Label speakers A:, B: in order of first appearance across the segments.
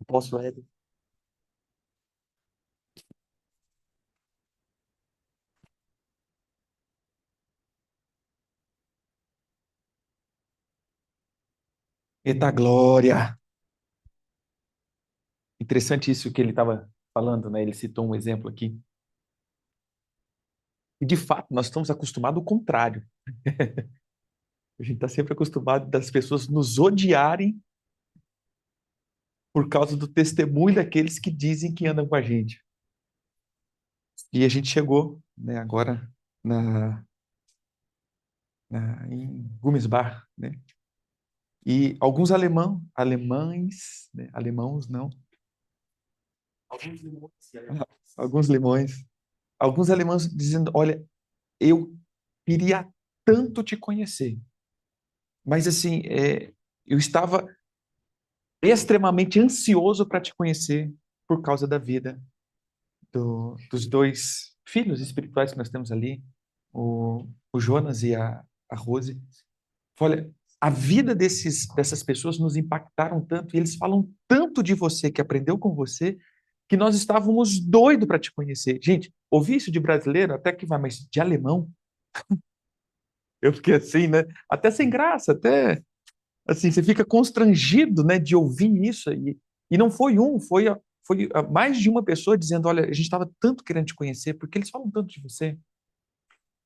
A: Posso, Éder? Eita glória! Interessante isso que ele estava falando, né? Ele citou um exemplo aqui. E de fato, nós estamos acostumados ao contrário. A gente está sempre acostumado das pessoas nos odiarem por causa do testemunho daqueles que dizem que andam com a gente. E a gente chegou, né, agora na, em Gummisbach, né? E alguns alemães, né? Alemãos não, alguns limões, alguns limões, alguns alemães dizendo, olha, eu queria tanto te conhecer, mas assim, eu estava extremamente ansioso para te conhecer por causa da vida dos dois filhos espirituais que nós temos ali, o Jonas e a Rose. Olha, a vida dessas pessoas nos impactaram tanto e eles falam tanto de você, que aprendeu com você, que nós estávamos doidos para te conhecer. Gente, ouvi isso de brasileiro até que vai, mas de alemão? Eu fiquei assim, né? Até sem graça, até assim, você fica constrangido, né, de ouvir isso. E não foi um, foi mais de uma pessoa dizendo: olha, a gente estava tanto querendo te conhecer, porque eles falam tanto de você.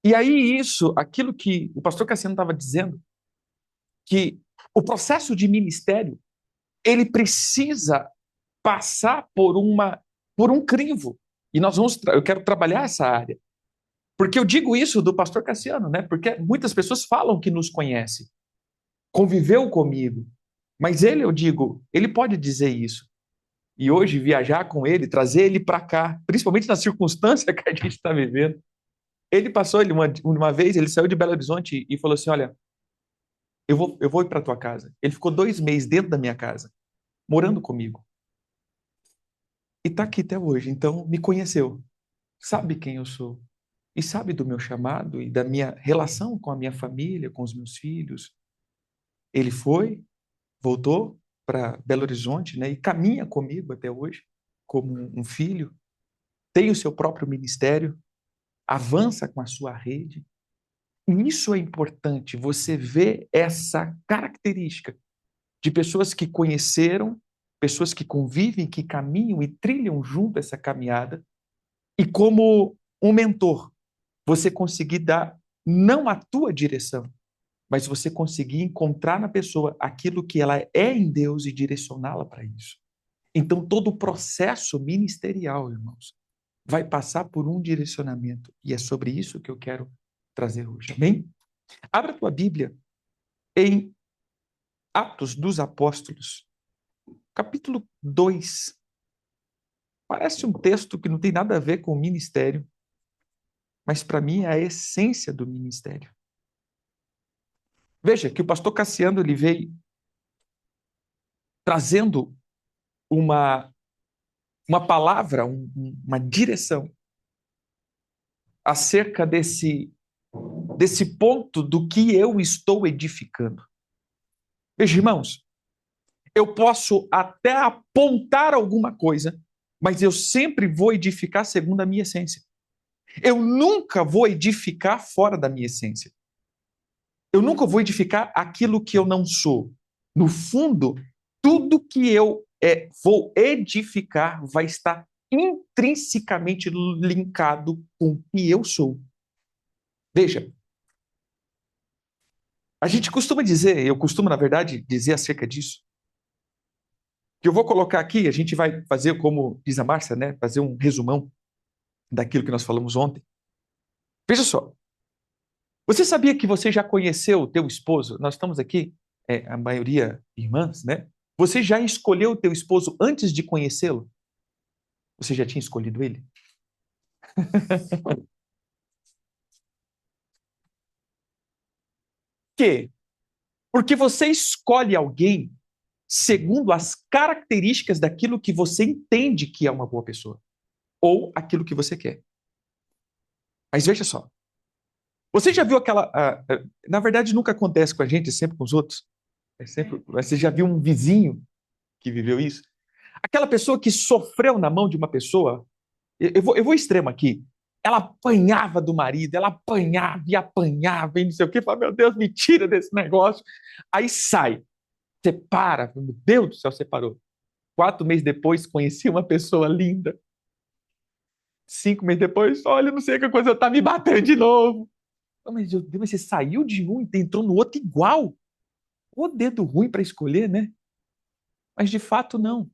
A: E aí, isso, aquilo que o pastor Cassiano estava dizendo, que o processo de ministério, ele precisa passar por um crivo. E eu quero trabalhar essa área. Porque eu digo isso do pastor Cassiano, né? Porque muitas pessoas falam que nos conhece, conviveu comigo, mas ele, eu digo, ele pode dizer isso. E hoje viajar com ele, trazer ele para cá, principalmente na circunstância que a gente está vivendo. Ele passou, uma vez, ele saiu de Belo Horizonte e falou assim: olha, eu vou ir para tua casa. Ele ficou 2 meses dentro da minha casa, morando comigo. E está aqui até hoje. Então, me conheceu, sabe quem eu sou. E sabe do meu chamado e da minha relação com a minha família, com os meus filhos. Ele foi, voltou para Belo Horizonte, né, e caminha comigo até hoje, como um filho, tem o seu próprio ministério, avança com a sua rede. E isso é importante, você vê essa característica de pessoas que conheceram, pessoas que convivem, que caminham e trilham junto essa caminhada, e como um mentor, você conseguir dar não a tua direção, mas você conseguir encontrar na pessoa aquilo que ela é em Deus e direcioná-la para isso. Então, todo o processo ministerial, irmãos, vai passar por um direcionamento. E é sobre isso que eu quero trazer hoje. Amém? Abra a tua Bíblia em Atos dos Apóstolos, capítulo 2. Parece um texto que não tem nada a ver com o ministério, mas para mim é a essência do ministério. Veja que o pastor Cassiano ele veio trazendo uma, uma palavra, uma direção acerca desse ponto do que eu estou edificando. Veja, irmãos, eu posso até apontar alguma coisa, mas eu sempre vou edificar segundo a minha essência. Eu nunca vou edificar fora da minha essência. Eu nunca vou edificar aquilo que eu não sou. No fundo, tudo que eu vou edificar vai estar intrinsecamente linkado com o que eu sou. Veja, a gente costuma dizer, eu costumo, na verdade, dizer acerca disso, que eu vou colocar aqui, a gente vai fazer, como diz a Márcia, né, fazer um resumão daquilo que nós falamos ontem. Veja só, você sabia que você já conheceu o teu esposo? Nós estamos aqui, a maioria irmãs, né? Você já escolheu o teu esposo antes de conhecê-lo? Você já tinha escolhido ele? Que? Porque você escolhe alguém segundo as características daquilo que você entende que é uma boa pessoa, ou aquilo que você quer. Mas veja só, você já viu aquela. Na verdade, nunca acontece com a gente, é sempre com os outros. É sempre, você já viu um vizinho que viveu isso? Aquela pessoa que sofreu na mão de uma pessoa, eu vou extremo aqui, ela apanhava do marido, ela apanhava e não sei o quê, fala, meu Deus, me tira desse negócio. Aí sai, separa, meu Deus do céu, separou. 4 meses depois, conheci uma pessoa linda. 5 meses depois, olha, não sei o que coisa, tá me batendo de novo. Mas, meu Deus, mas você saiu de um e entrou no outro igual. O dedo ruim para escolher, né? Mas de fato, não.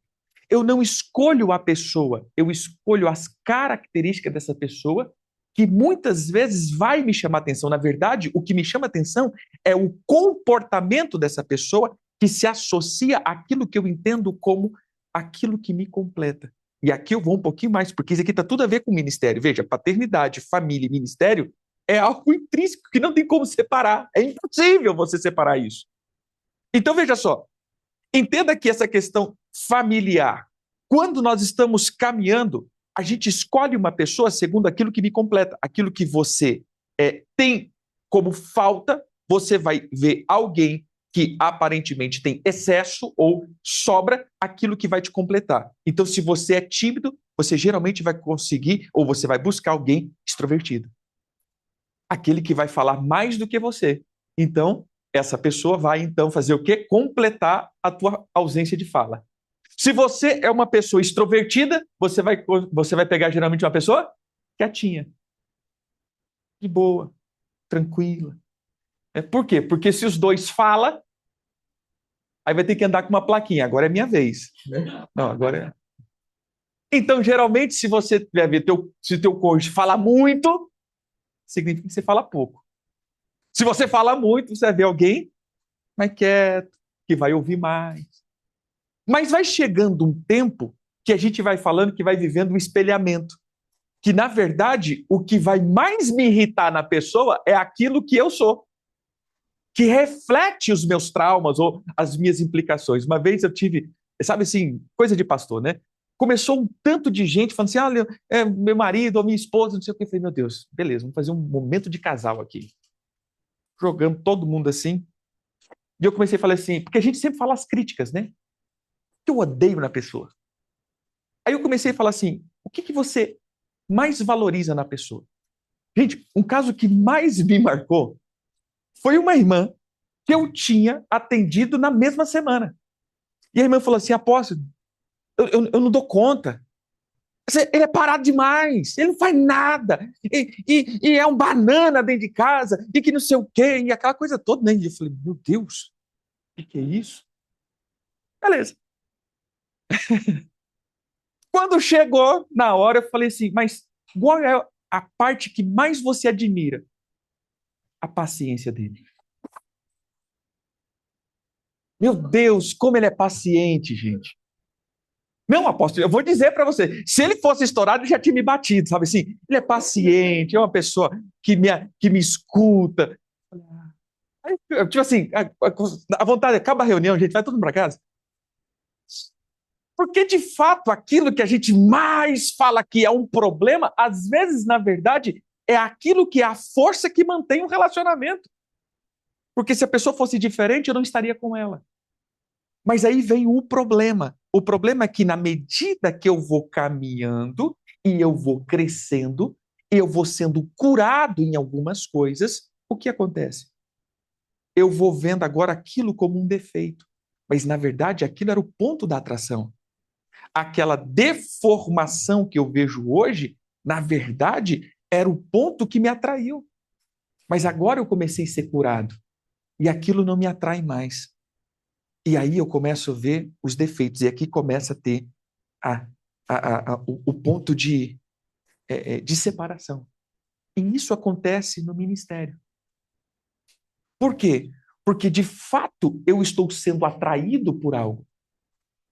A: Eu não escolho a pessoa, eu escolho as características dessa pessoa, que muitas vezes vai me chamar atenção. Na verdade, o que me chama atenção é o comportamento dessa pessoa que se associa àquilo que eu entendo como aquilo que me completa. E aqui eu vou um pouquinho mais, porque isso aqui está tudo a ver com o ministério. Veja, paternidade, família e ministério é algo intrínseco que não tem como separar. É impossível você separar isso. Então, veja só, entenda que essa questão familiar, quando nós estamos caminhando, a gente escolhe uma pessoa segundo aquilo que me completa, aquilo que você tem como falta, você vai ver alguém que aparentemente tem excesso ou sobra aquilo que vai te completar. Então, se você é tímido, você geralmente vai conseguir ou você vai buscar alguém extrovertido. Aquele que vai falar mais do que você. Então, essa pessoa vai, então, fazer o quê? Completar a tua ausência de fala. Se você é uma pessoa extrovertida, você vai pegar geralmente uma pessoa quietinha, de boa, tranquila. Por quê? Porque se os dois falam, aí vai ter que andar com uma plaquinha. Agora é minha vez. Não, agora é. Então, geralmente, se você vai ver se o teu cônjuge fala muito, significa que você fala pouco. Se você fala muito, você vai ver alguém mais quieto, que vai ouvir mais. Mas vai chegando um tempo que a gente vai falando que vai vivendo um espelhamento. Que, na verdade, o que vai mais me irritar na pessoa é aquilo que eu sou. Que reflete os meus traumas ou as minhas implicações. Uma vez eu tive, sabe assim, coisa de pastor, né? Começou um tanto de gente falando assim, meu marido ou minha esposa, não sei o que. Eu falei, meu Deus, beleza, vamos fazer um momento de casal aqui. Jogando todo mundo assim. E eu comecei a falar assim, porque a gente sempre fala as críticas, né? Que eu odeio na pessoa. Aí eu comecei a falar assim, o que você mais valoriza na pessoa? Gente, um caso que mais me marcou foi uma irmã que eu tinha atendido na mesma semana. E a irmã falou assim, apóstolo, eu não dou conta. Ele é parado demais, ele não faz nada, e é um banana dentro de casa, e que não sei o quê, e aquela coisa toda, né? E eu falei, meu Deus, o que é isso? Beleza. Quando chegou na hora, eu falei assim, mas qual é a parte que mais você admira? A paciência dele. Meu Deus, como ele é paciente, gente. Não, apóstolo, eu vou dizer para você, se ele fosse estourado, ele já tinha me batido, sabe assim? Ele é paciente, é uma pessoa que me escuta. Aí, tipo assim, a vontade, acaba a reunião, gente, vai todo mundo para casa. Porque, de fato, aquilo que a gente mais fala que é um problema, às vezes, na verdade, é aquilo que é a força que mantém o relacionamento. Porque se a pessoa fosse diferente, eu não estaria com ela. Mas aí vem o problema. O problema é que, na medida que eu vou caminhando e eu vou crescendo, eu vou sendo curado em algumas coisas, o que acontece? Eu vou vendo agora aquilo como um defeito. Mas, na verdade, aquilo era o ponto da atração. Aquela deformação que eu vejo hoje, na verdade, era o ponto que me atraiu. Mas agora eu comecei a ser curado. E aquilo não me atrai mais. E aí eu começo a ver os defeitos. E aqui começa a ter o ponto de separação. E isso acontece no ministério. Por quê? Porque, de fato, eu estou sendo atraído por algo.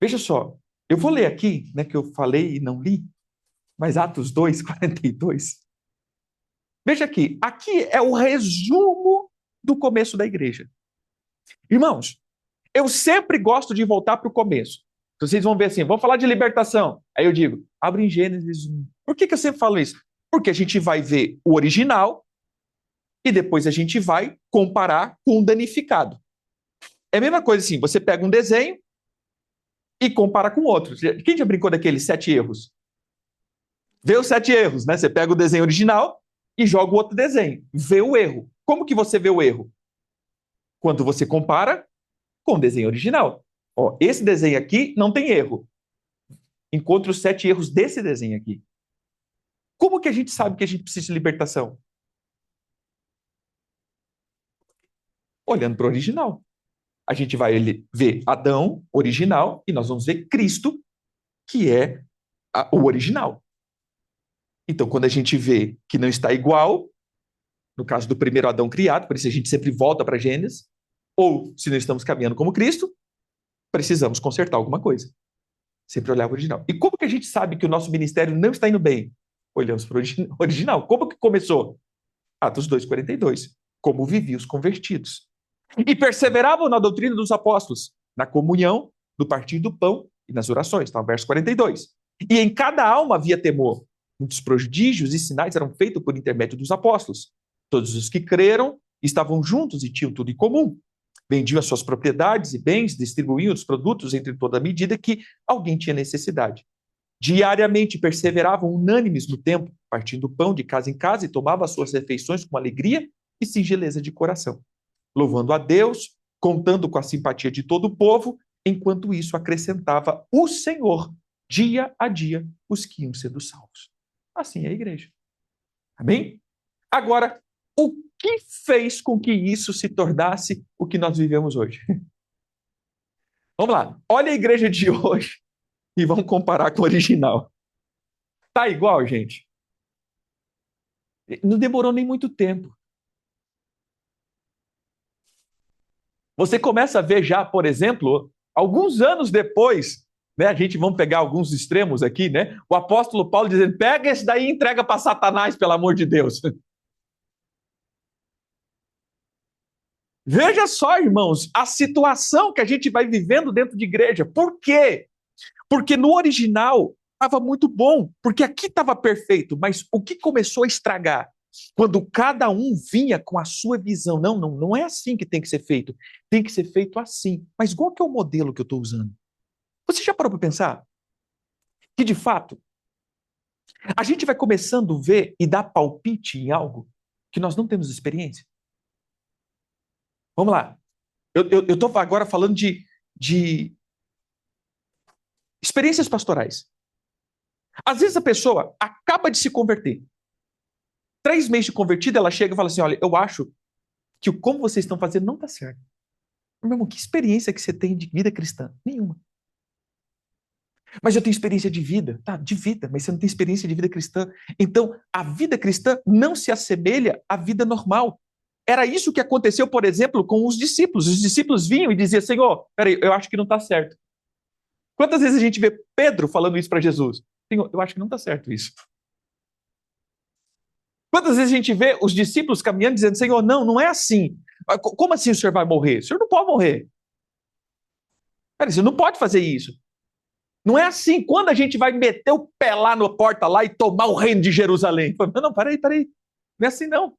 A: Veja só, eu vou ler aqui, né, que eu falei e não li, mas Atos 2, 42. Veja aqui é o resumo do começo da igreja. Irmãos, eu sempre gosto de voltar para o começo. Vocês vão ver assim, vamos falar de libertação. Aí eu digo, abre em Gênesis 1. Por que eu sempre falo isso? Porque a gente vai ver o original e depois a gente vai comparar com o danificado. É a mesma coisa assim, você pega um desenho, e compara com outros. Quem já brincou daqueles 7 erros? Vê os 7 erros, né? Você pega o desenho original e joga o outro desenho. Vê o erro. Como que você vê o erro? Quando você compara com o desenho original. Ó, esse desenho aqui não tem erro. Encontre os 7 erros desse desenho aqui. Como que a gente sabe que a gente precisa de libertação? Olhando para o original. A gente vai ver Adão, original, e nós vamos ver Cristo, que é o original. Então, quando a gente vê que não está igual, no caso do primeiro Adão criado, por isso a gente sempre volta para Gênesis, ou se não estamos caminhando como Cristo, precisamos consertar alguma coisa. Sempre olhar para o original. E como que a gente sabe que o nosso ministério não está indo bem? Olhamos para o original. Como que começou? Atos 2:42. Como viviam os convertidos. E perseveravam na doutrina dos apóstolos, na comunhão, no partir do pão e nas orações. Está no verso 42. E em cada alma havia temor. Muitos prodígios e sinais eram feitos por intermédio dos apóstolos. Todos os que creram estavam juntos e tinham tudo em comum. Vendiam as suas propriedades e bens, distribuíam os produtos entre toda a medida que alguém tinha necessidade. Diariamente perseveravam unânimes no templo, partindo o pão de casa em casa e tomavam as suas refeições com alegria e singeleza de coração, louvando a Deus, contando com a simpatia de todo o povo, enquanto isso acrescentava o Senhor, dia a dia, os que iam sendo salvos. Assim é a igreja. Amém? Agora, o que fez com que isso se tornasse o que nós vivemos hoje? Vamos lá. Olha a igreja de hoje e vamos comparar com o original. Tá igual, gente? Não demorou nem muito tempo. Você começa a ver já, por exemplo, alguns anos depois, né? A gente vamos pegar alguns extremos aqui, né? O apóstolo Paulo dizendo: pega esse daí e entrega para Satanás, pelo amor de Deus. Veja só, irmãos, a situação que a gente vai vivendo dentro de igreja. Por quê? Porque no original estava muito bom, porque aqui estava perfeito, mas o que começou a estragar? Quando cada um vinha com a sua visão. Não, não, não é assim que tem que ser feito. Tem que ser feito assim. Mas qual que é o modelo que eu estou usando? Você já parou para pensar que, de fato, a gente vai começando a ver e dar palpite em algo que nós não temos experiência? Vamos lá. Eu estou agora falando de experiências pastorais. Às vezes a pessoa acaba de se converter. 3 meses de convertida, ela chega e fala assim: olha, eu acho que como vocês estão fazendo não está certo. Meu irmão, que experiência que você tem de vida cristã? Nenhuma. Mas eu tenho experiência de vida. Tá, de vida, mas você não tem experiência de vida cristã. Então, a vida cristã não se assemelha à vida normal. Era isso que aconteceu, por exemplo, com os discípulos. Os discípulos vinham e diziam: Senhor, peraí, eu acho que não está certo. Quantas vezes a gente vê Pedro falando isso para Jesus? Senhor, eu acho que não está certo isso. Quantas vezes a gente vê os discípulos caminhando dizendo: Senhor, não, não é assim. Como assim o senhor vai morrer? O senhor não pode morrer. Peraí, você não pode fazer isso. Não é assim. Quando a gente vai meter o pé lá na porta lá e tomar o reino de Jerusalém? Não, não, peraí. Não é assim, não.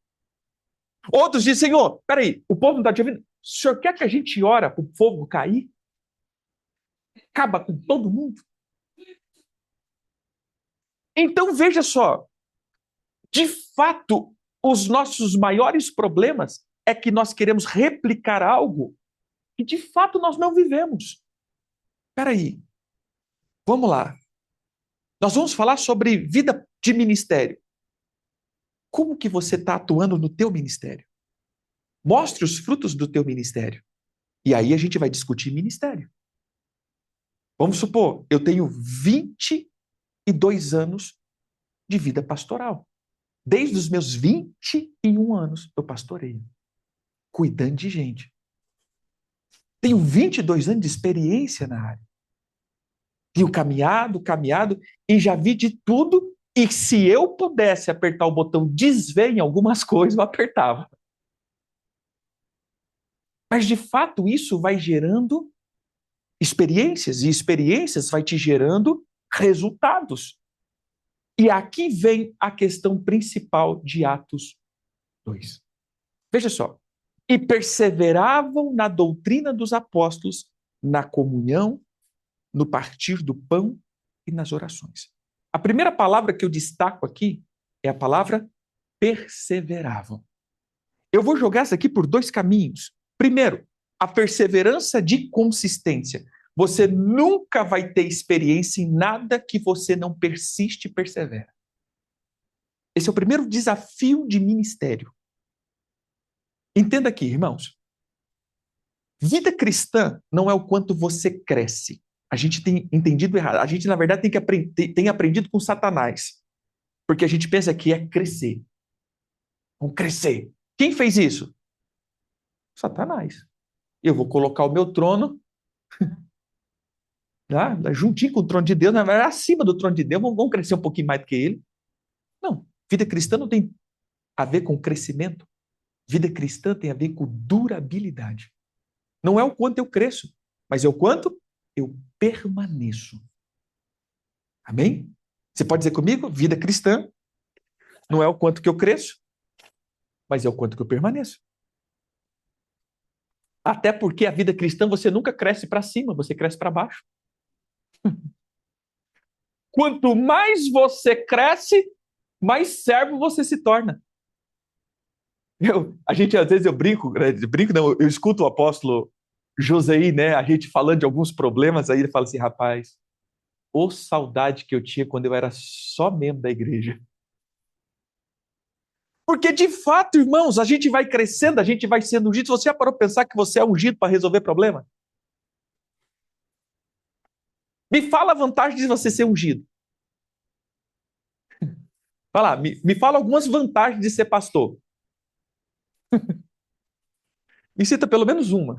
A: Outros dizem: Senhor, peraí, o povo não está te ouvindo. O senhor quer que a gente ora para o fogo cair? Acaba com todo mundo? Então, veja só. De fato, os nossos maiores problemas é que nós queremos replicar algo que de fato nós não vivemos. Espera aí, vamos lá. Nós vamos falar sobre vida de ministério. Como que você está atuando no teu ministério? Mostre os frutos do teu ministério. E aí a gente vai discutir ministério. Vamos supor, eu tenho 22 anos de vida pastoral. Desde os meus 21 anos eu pastoreio, cuidando de gente. Tenho 22 anos de experiência na área. Tenho caminhado, e já vi de tudo. E se eu pudesse apertar o botão desver em algumas coisas, eu apertava. Mas, de fato, isso vai gerando experiências, e experiências vai te gerando resultados. E aqui vem a questão principal de Atos 2. Veja só. E perseveravam na doutrina dos apóstolos, na comunhão, no partir do pão e nas orações. A primeira palavra que eu destaco aqui é a palavra perseveravam. Eu vou jogar essa aqui por dois caminhos. Primeiro, a perseverança de consistência. Você nunca vai ter experiência em nada que você não persiste e persevera. Esse é o primeiro desafio de ministério. Entenda aqui, irmãos. Vida cristã não é o quanto você cresce. A gente tem entendido errado. A gente, na verdade, tem aprendido com Satanás. Porque a gente pensa que é crescer. Vamos crescer. Quem fez isso? Satanás. Eu vou colocar o meu trono juntinho com o trono de Deus, na verdade, acima do trono de Deus, vamos crescer um pouquinho mais do que ele. Não. Vida cristã não tem a ver com crescimento. Vida cristã tem a ver com durabilidade. Não é o quanto eu cresço, mas é o quanto eu permaneço. Amém? Você pode dizer comigo? Vida cristã não é o quanto que eu cresço, mas é o quanto que eu permaneço. Até porque a vida cristã você nunca cresce para cima, você cresce para baixo. Quanto mais você cresce, mais servo você se torna. Às vezes eu brinco, não, eu escuto o apóstolo Joseí, né, a gente falando de alguns problemas, aí ele fala assim, rapaz, ô saudade que eu tinha quando eu era só membro da igreja. Porque de fato, irmãos, a gente vai crescendo, a gente vai sendo ungido. Você já parou para pensar que você é ungido para resolver problema? Me fala a vantagem de você ser ungido. Vai lá, me fala algumas vantagens de ser pastor. Me cita pelo menos uma.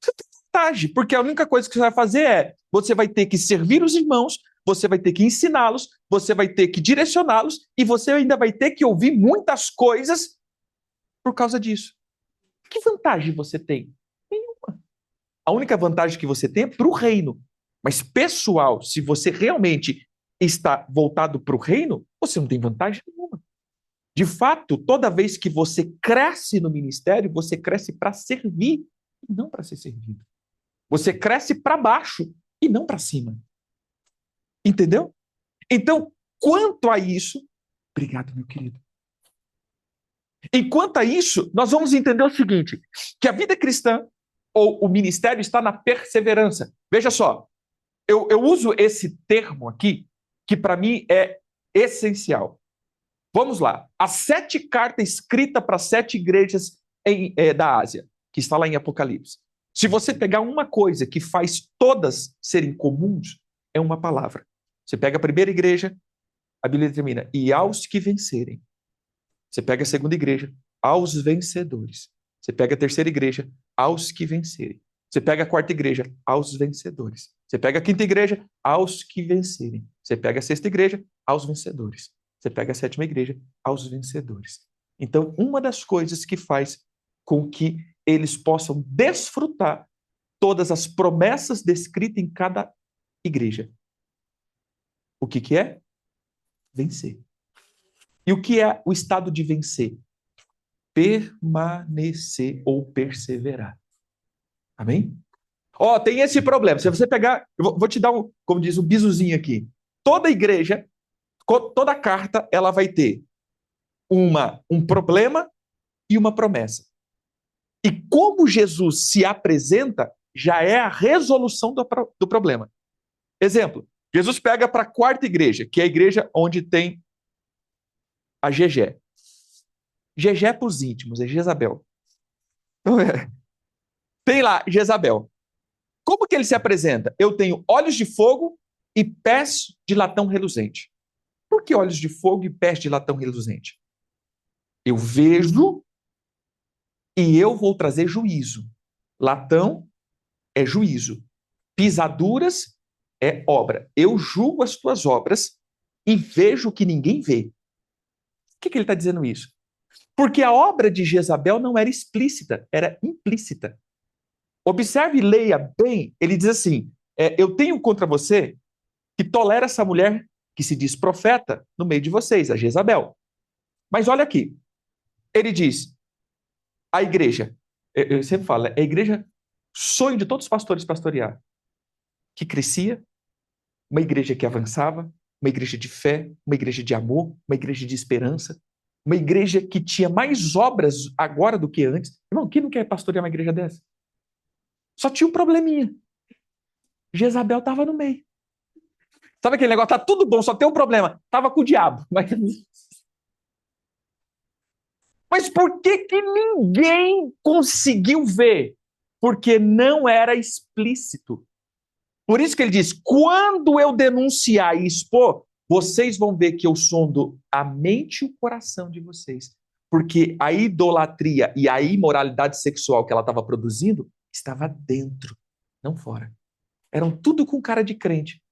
A: Você tem vantagem, porque a única coisa que você vai fazer é, você vai ter que servir os irmãos, você vai ter que ensiná-los, você vai ter que direcioná-los e você ainda vai ter que ouvir muitas coisas por causa disso. Que vantagem você tem? Nenhuma. A única vantagem que você tem é para o reino. Mas, pessoal, se você realmente está voltado para o reino, você não tem vantagem nenhuma. De fato, toda vez que você cresce no ministério, você cresce para servir e não para ser servido. Você cresce para baixo e não para cima. Entendeu? Então, quanto a isso, obrigado, meu querido. Enquanto a isso, nós vamos entender o seguinte, que a vida cristã ou o ministério está na perseverança. Veja só, eu uso esse termo aqui, que para mim é essencial. Vamos lá. As 7 cartas escritas para 7 igrejas da Ásia, que está lá em Apocalipse. Se você pegar uma coisa que faz todas serem comuns, é uma palavra. Você pega a primeira igreja, a Bíblia determina, e aos que vencerem. Você pega a segunda igreja, aos vencedores. Você pega a terceira igreja, aos que vencerem. Você pega a quarta igreja, aos vencedores. Você pega a quinta igreja, aos que vencerem. Você pega a sexta igreja, aos vencedores. Você pega a sétima igreja, aos vencedores. Então, uma das coisas que faz com que eles possam desfrutar todas as promessas descritas em cada igreja. O que é? Vencer. E o que é o estado de vencer? Permanecer ou perseverar. Amém? Tem esse problema. Se você pegar, eu vou te dar como diz, um bisuzinho aqui. Toda igreja, toda carta, ela vai ter um problema e uma promessa. E como Jesus se apresenta, já é a resolução do problema. Exemplo, Jesus pega para a quarta igreja, que é a igreja onde tem a Gegé. Gegé para os íntimos, é Jezabel. Tem lá Jezabel. Como que ele se apresenta? Eu tenho olhos de fogo e pés de latão reluzente. Por que olhos de fogo e pés de latão reluzente? Eu vejo e eu vou trazer juízo. Latão é juízo. Pisaduras é obra. Eu julgo as tuas obras e vejo o que ninguém vê. Por que ele está dizendo isso? Porque a obra de Jezabel não era explícita, era implícita. Observe e leia bem. Ele diz assim, eu tenho contra você que tolera essa mulher que se diz profeta no meio de vocês, a Jezabel. Mas olha aqui, ele diz, a igreja, eu sempre falo, é a igreja Sonho de todos os pastores pastorear. Que crescia, uma igreja que avançava, uma igreja de fé, uma igreja de amor, uma igreja de esperança, uma igreja que tinha mais obras agora do que antes. Irmão, quem não quer pastorear uma igreja dessa? Só tinha um probleminha. Jezabel estava no meio. Sabe aquele negócio? Tá tudo bom, só tem um problema. Tava com o diabo. Mas por que que ninguém conseguiu ver? Porque não era explícito. Por isso que ele diz: quando eu denunciar e expor, vocês vão ver que eu sondo a mente e o coração de vocês. Porque a idolatria e a imoralidade sexual que ela estava produzindo estava dentro, não fora. Eram tudo com cara de crente,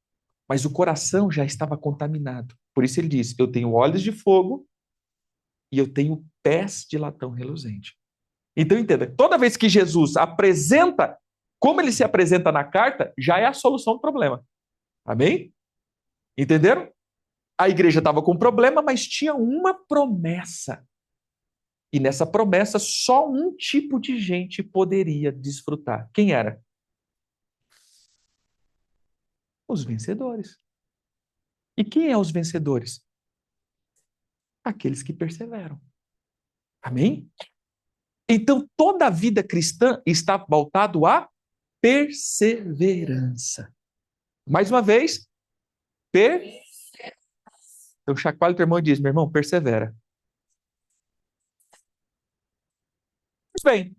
A: mas o coração já estava contaminado. Por isso ele diz: eu tenho olhos de fogo e eu tenho pés de latão reluzente. Então entenda, toda vez que Jesus apresenta, como ele se apresenta na carta, já é a solução do problema. Amém? Entenderam? A igreja estava com problema, mas tinha uma promessa. E nessa promessa, só um tipo de gente poderia desfrutar. Quem era? Os vencedores. E quem é os vencedores? Aqueles que perseveram. Amém? Então, toda a vida cristã está voltado à perseverança. Mais uma vez, per... Então, chacoalha o teu irmão e diz: meu irmão, persevera. Pois bem,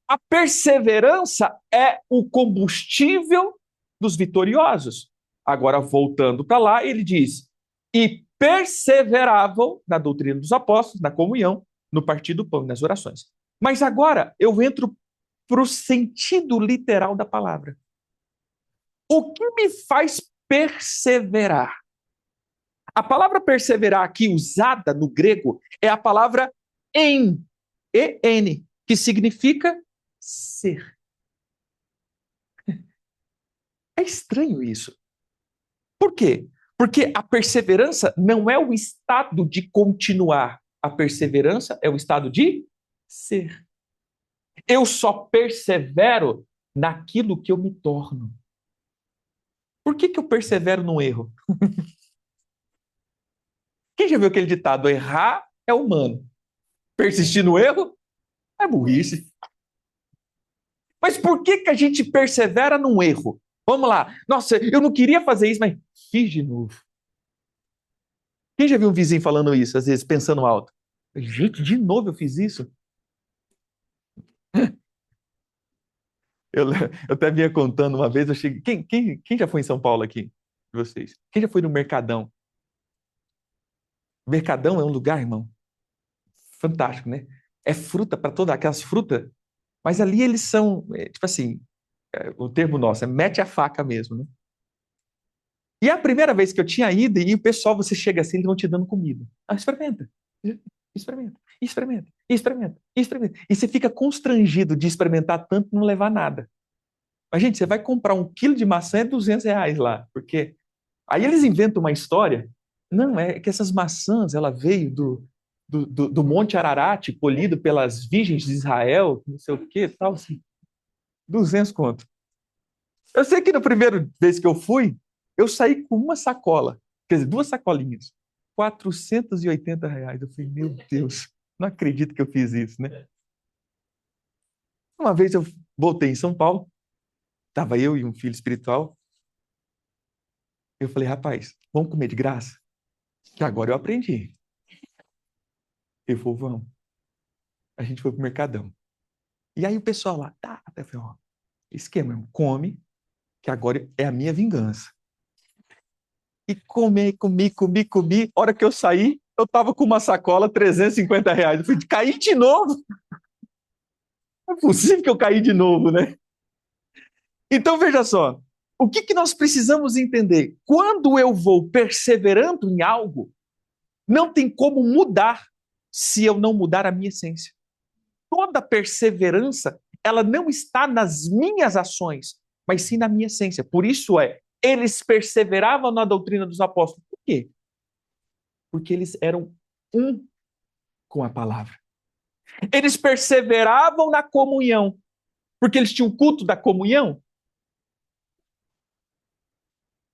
A: a perseverança é o combustível dos vitoriosos. Agora, voltando para lá, ele diz: e perseveravam na doutrina dos apóstolos, na comunhão, no partir do pão e nas orações. Mas agora eu entro para o sentido literal da palavra. O que me faz perseverar? A palavra perseverar aqui usada no grego é a palavra en, que significa ser. É estranho isso. Por quê? Porque a perseverança não é o estado de continuar. A perseverança é o estado de ser. Eu só persevero naquilo que eu me torno. Por que que eu persevero no erro? Quem já viu aquele ditado? Errar é humano. Persistir no erro é burrice. Mas por que que a gente persevera num erro? Vamos lá. Nossa, eu não queria fazer isso, mas fiz de novo. Quem já viu um vizinho falando isso, às vezes, pensando alto? Gente, de novo eu fiz isso? Eu até vinha contando uma vez, eu cheguei. Quem já foi em São Paulo aqui? De vocês? Quem já foi no Mercadão? Mercadão é um lugar, irmão, fantástico, né? É fruta para todas aquelas frutas, mas ali eles são, tipo assim, o termo nosso é mete a faca mesmo, né? E é a primeira vez que eu tinha ido, e o pessoal, você chega assim, eles vão te dando comida. Ah, experimenta, experimenta, experimenta, experimenta, experimenta. E você fica constrangido de experimentar tanto e não levar nada. Mas, gente, você vai comprar um quilo de maçã é R$ 200 lá, porque aí eles inventam uma história. Não, é que essas maçãs, ela veio do Monte Ararat, colhido pelas virgens de Israel, não sei o que, tal, assim. 200 conto. Eu sei que na primeira vez que eu fui, eu saí com uma sacola, quer dizer, duas sacolinhas, R$ 480. Eu falei, meu Deus, não acredito que eu fiz isso, né? Uma vez eu voltei em São Paulo, estava eu e um filho espiritual, eu falei, rapaz, vamos comer de graça? Que agora eu aprendi. Ele falou, vamos. A gente foi pro Mercadão. E aí o pessoal lá, tá, eu falei, ó, esquema, irmão, come, que agora é a minha vingança. E comi. Hora que eu saí, eu tava com uma sacola, R$ 350. Eu falei, caí de novo? Não é possível que eu caí de novo, né? Então, veja só, o que que nós precisamos entender? Quando eu vou perseverando em algo, não tem como mudar se eu não mudar a minha essência. Toda perseverança, ela não está nas minhas ações, mas sim na minha essência. Por isso eles perseveravam na doutrina dos apóstolos. Por quê? Porque eles eram um com a palavra. Eles perseveravam na comunhão. Porque eles tinham o culto da comunhão?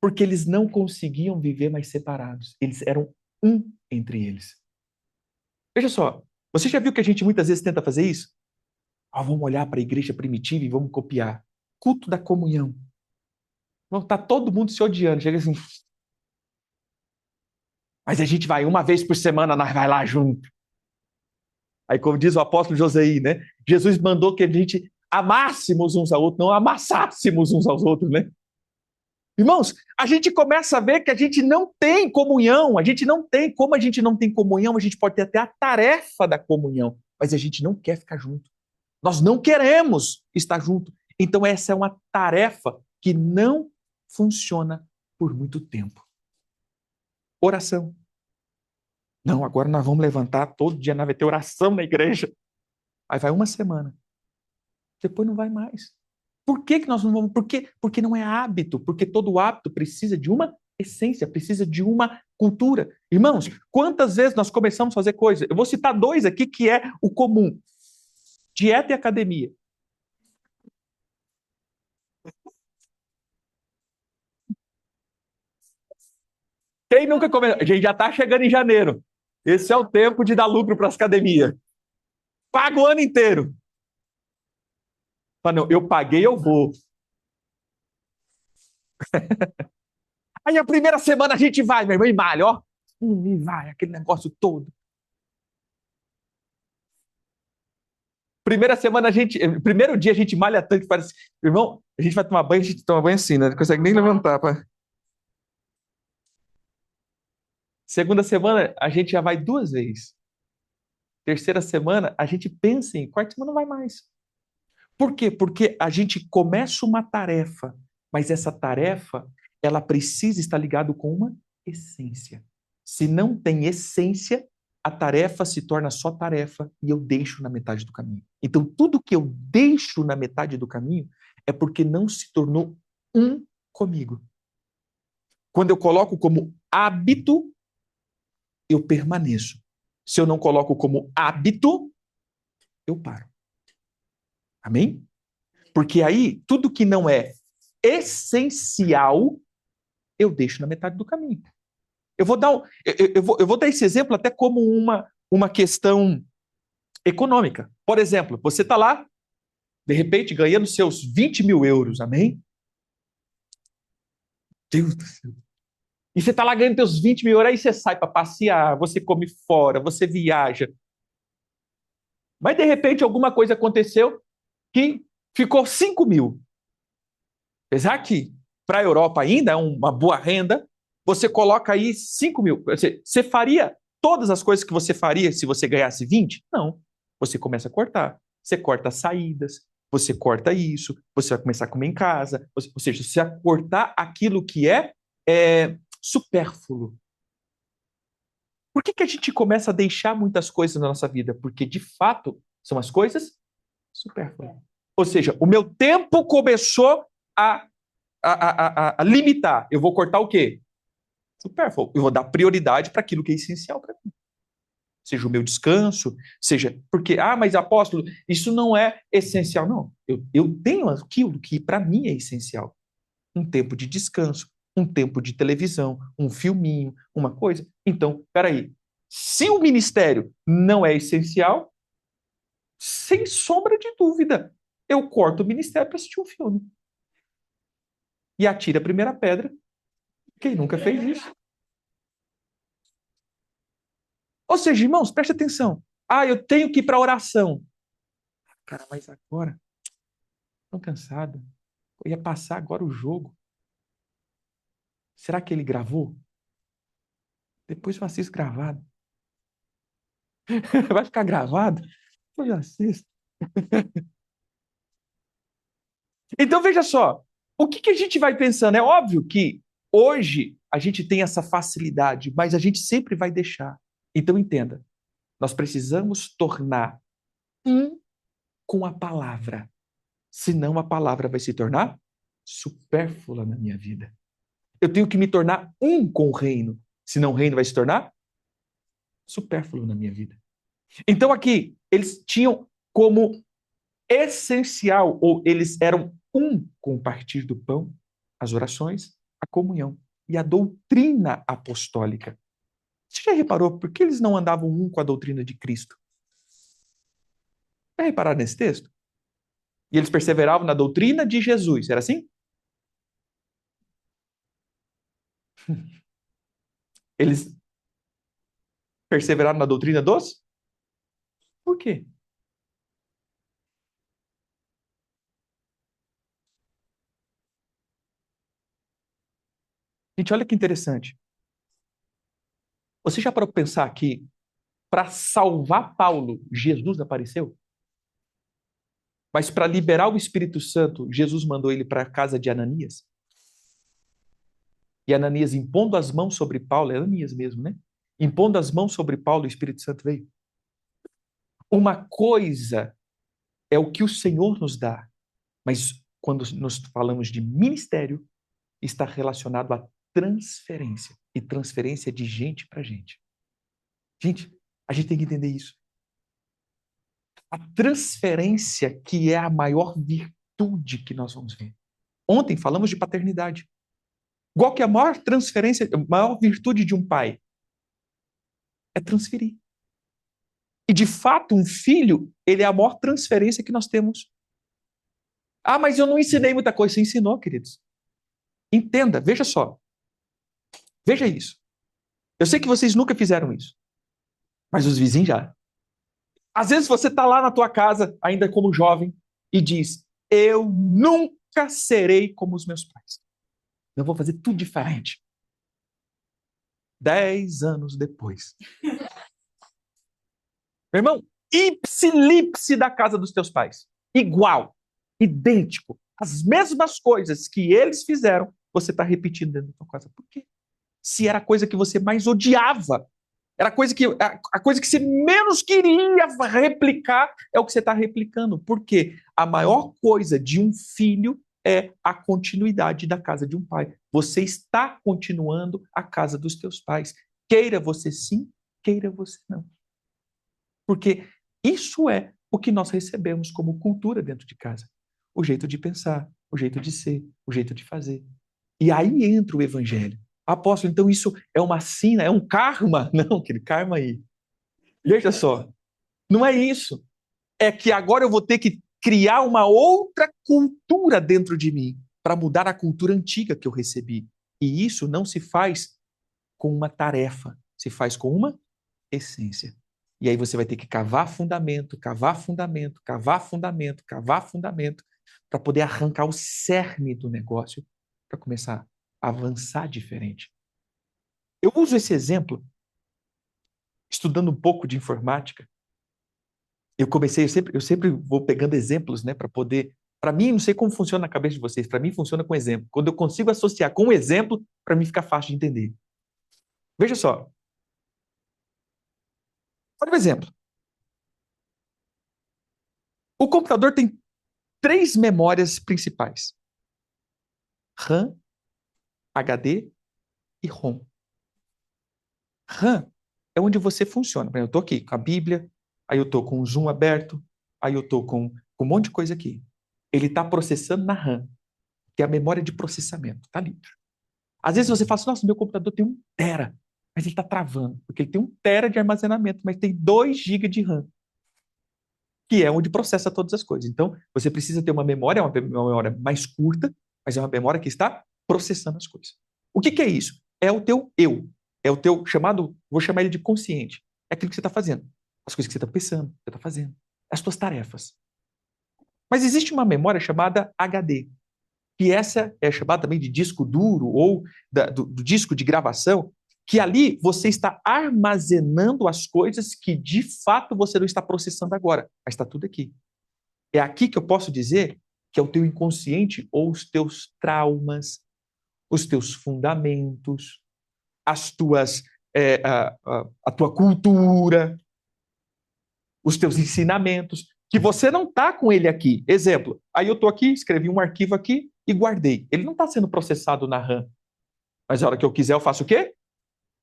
A: Porque eles não conseguiam viver mais separados. Eles eram um entre eles. Veja só, você já viu que a gente muitas vezes tenta fazer isso? Ah, vamos olhar para a igreja primitiva e vamos copiar. Culto da comunhão. Tá todo mundo se odiando. Chega assim, mas a gente vai uma vez por semana, nós vai lá junto. Aí, como diz o apóstolo Joseí, né? Jesus mandou que a gente amássemos uns aos outros, não amassássemos uns aos outros, né? Irmãos, a gente começa a ver que a gente não tem comunhão, a gente não tem, como a gente não tem comunhão, a gente pode ter até a tarefa da comunhão, mas a gente não quer ficar junto. Nós não queremos estar junto. Então, essa é uma tarefa que não funciona por muito tempo. Oração. Não, agora nós vamos levantar todo dia, nós vai ter oração na igreja. Aí vai uma semana. Depois não vai mais. Por que nós não vamos? Porque não é hábito, porque todo hábito precisa de uma essência, precisa de uma cultura. Irmãos, quantas vezes nós começamos a fazer coisas? Eu vou citar dois aqui que é o comum: dieta e academia. Quem nunca começou? A gente já está chegando em janeiro. Esse é o tempo de dar lucro para as academias. Paga o ano inteiro. Mas não, eu paguei, eu vou. Aí a primeira semana a gente vai, meu irmão, e malha, ó. E vai, aquele negócio todo. Primeira semana a gente. Primeiro dia a gente malha tanto que parece. Irmão, a gente vai tomar banho, a gente toma banho assim, né? Não consegue nem levantar. Pá. Segunda semana a gente já vai duas vezes. Terceira semana a gente pensa em. Quarta semana não vai mais. Por quê? Porque a gente começa uma tarefa, mas essa tarefa ela precisa estar ligada com uma essência. Se não tem essência, a tarefa se torna só tarefa e eu deixo na metade do caminho. Então, tudo que eu deixo na metade do caminho é porque não se tornou um comigo. Quando eu coloco como hábito, eu permaneço. Se eu não coloco como hábito, eu paro. Amém? Porque aí, tudo que não é essencial, eu deixo na metade do caminho. Eu vou dar, eu vou dar esse exemplo até como uma questão econômica. Por exemplo, você está lá, de repente, ganhando seus 20 mil euros, amém? Deus do céu. E você está lá ganhando seus 20 mil euros, aí você sai para passear, você come fora, você viaja. Mas, de repente, alguma coisa aconteceu que ficou 5 mil. Apesar que, para a Europa ainda é uma boa renda, você coloca aí 5 mil. Você faria todas as coisas que você faria se você ganhasse 20? Não. Você começa a cortar. Você corta as saídas, você corta isso, você vai começar a comer em casa. Ou seja, você vai cortar aquilo que é supérfluo. Por que a gente começa a deixar muitas coisas na nossa vida? Porque, de fato, são as coisas supérfluas. Ou seja, o meu tempo começou a limitar. Eu vou cortar o quê? Supérfluo. Eu vou dar prioridade para aquilo que é essencial para mim. Seja o meu descanso, seja. Porque, mas apóstolo, isso não é essencial. Não. Eu tenho aquilo que para mim é essencial. Um tempo de descanso, um tempo de televisão, um filminho, uma coisa. Então, peraí. Se o ministério não é essencial, sem sombra de dúvida, eu corto o ministério para assistir um filme. E atira a primeira pedra. Quem nunca fez isso? Ou seja, irmãos, preste atenção. Eu tenho que ir para a oração. Cara, mas agora, estou cansado. Eu ia passar agora o jogo. Será que ele gravou? Depois eu assisto gravado. Vai ficar gravado? Eu já assisto. Então, veja só. O que a gente vai pensando? É óbvio que hoje a gente tem essa facilidade, mas a gente sempre vai deixar. Então, entenda. Nós precisamos tornar um com a palavra. Senão a palavra vai se tornar supérflua na minha vida. Eu tenho que me tornar um com o reino, senão o reino vai se tornar supérfluo na minha vida. Então aqui, eles tinham como essencial, ou eles eram um com o partir do pão, as orações, a comunhão e a doutrina apostólica. Você já reparou por que eles não andavam um com a doutrina de Cristo? Já repararam nesse texto? E eles perseveravam na doutrina de Jesus, era assim? Eles perseveraram na doutrina dos? Por quê? Gente, olha que interessante. Você já parou para pensar que para salvar Paulo, Jesus apareceu? Mas para liberar o Espírito Santo, Jesus mandou ele para a casa de Ananias? E Ananias impondo as mãos sobre Paulo, é Ananias mesmo, né? Impondo as mãos sobre Paulo, o Espírito Santo veio. Uma coisa é o que o Senhor nos dá, mas quando nós falamos de ministério, está relacionado à transferência. E transferência de gente para gente. Gente, a gente tem que entender isso. A transferência que é a maior virtude que nós vamos ver. Ontem falamos de paternidade. Qual que é a maior transferência, a maior virtude de um pai? É transferir. E de fato, um filho, ele é a maior transferência que nós temos. Ah, mas eu não ensinei muita coisa. Você ensinou, queridos. Entenda, veja só. Veja isso. Eu sei que vocês nunca fizeram isso, mas os vizinhos já. Às vezes você está lá na tua casa, ainda como jovem, e diz: eu nunca serei como os meus pais. Eu vou fazer tudo diferente. 10 anos depois. Meu irmão, ipsilipse da casa dos teus pais. Igual, idêntico. As mesmas coisas que eles fizeram, você está repetindo dentro da tua casa. Por quê? Se era a coisa que você mais odiava, era a coisa que você menos queria replicar, é o que você está replicando. Por quê? A maior coisa de um filho é a continuidade da casa de um pai. Você está continuando a casa dos teus pais. Queira você sim, queira você não. Porque isso é o que nós recebemos como cultura dentro de casa. O jeito de pensar, o jeito de ser, o jeito de fazer. E aí entra o evangelho. Apóstolo, então isso é uma sina, é um karma? Não, aquele karma aí. Veja só, não é isso. É que agora eu vou ter que criar uma outra cultura dentro de mim para mudar a cultura antiga que eu recebi. E isso não se faz com uma tarefa, se faz com uma essência. E aí você vai ter que cavar fundamento, cavar fundamento, cavar fundamento, cavar fundamento, para poder arrancar o cerne do negócio, para começar a avançar diferente. Eu uso esse exemplo estudando um pouco de informática. Eu sempre vou pegando exemplos, né, para poder. Para mim, não sei como funciona na cabeça de vocês, para mim funciona com exemplo. Quando eu consigo associar com um exemplo, para mim fica fácil de entender. Veja só. Olha um exemplo. O computador tem três memórias principais: RAM, HD e ROM. RAM é onde você funciona. Eu estou aqui com a Bíblia, aí eu estou com o Zoom aberto, aí eu estou com um monte de coisa aqui. Ele está processando na RAM, que é a memória de processamento. Está ali. Às vezes você fala assim, nossa, meu computador tem 1 tera, mas ele está travando, porque ele tem 1 tera de armazenamento, mas tem 2 GB de RAM, que é onde processa todas as coisas. Então, você precisa ter uma memória mais curta, mas é uma memória que está processando as coisas. O que é isso? É o teu eu. É o teu chamado, vou chamar ele de consciente. É aquilo que você está fazendo. As coisas que você está pensando, que você está fazendo. As tuas tarefas. Mas existe uma memória chamada HD, que essa é chamada também de disco duro ou do disco de gravação, que ali você está armazenando as coisas que de fato você não está processando agora, mas está tudo aqui. É aqui que eu posso dizer que é o teu inconsciente ou os teus traumas, os teus fundamentos, as tuas, a tua cultura, os teus ensinamentos, que você não está com ele aqui. Exemplo, aí eu estou aqui, escrevi um arquivo aqui e guardei. Ele não está sendo processado na RAM. Mas a hora que eu quiser, eu faço o quê?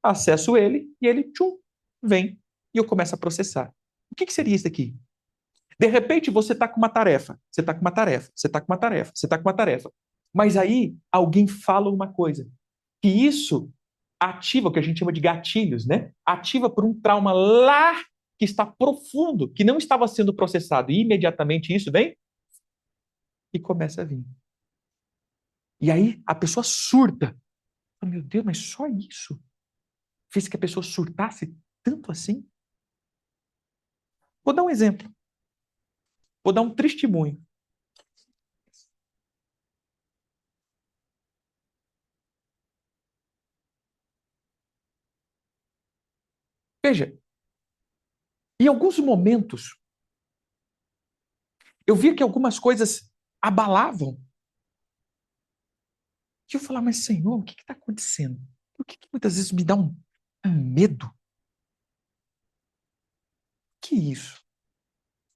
A: Acesso ele e ele, tchum, vem. E eu começo a processar. O que seria isso aqui? De repente, você está com uma tarefa, você está com uma tarefa, você está com uma tarefa, você está com uma tarefa. Mas aí alguém fala uma coisa, que isso ativa o que a gente chama de gatilhos, né? Ativa por um trauma lá que está profundo, que não estava sendo processado. E imediatamente isso vem e começa a vir. E aí a pessoa surta. Oh, meu Deus, mas só isso fez que a pessoa surtasse tanto assim? Vou dar um exemplo. Vou dar um testemunho. Veja, em alguns momentos, eu via que algumas coisas abalavam. E eu falava, mas Senhor, o que está acontecendo? Por que muitas vezes me dá um medo? O que é isso?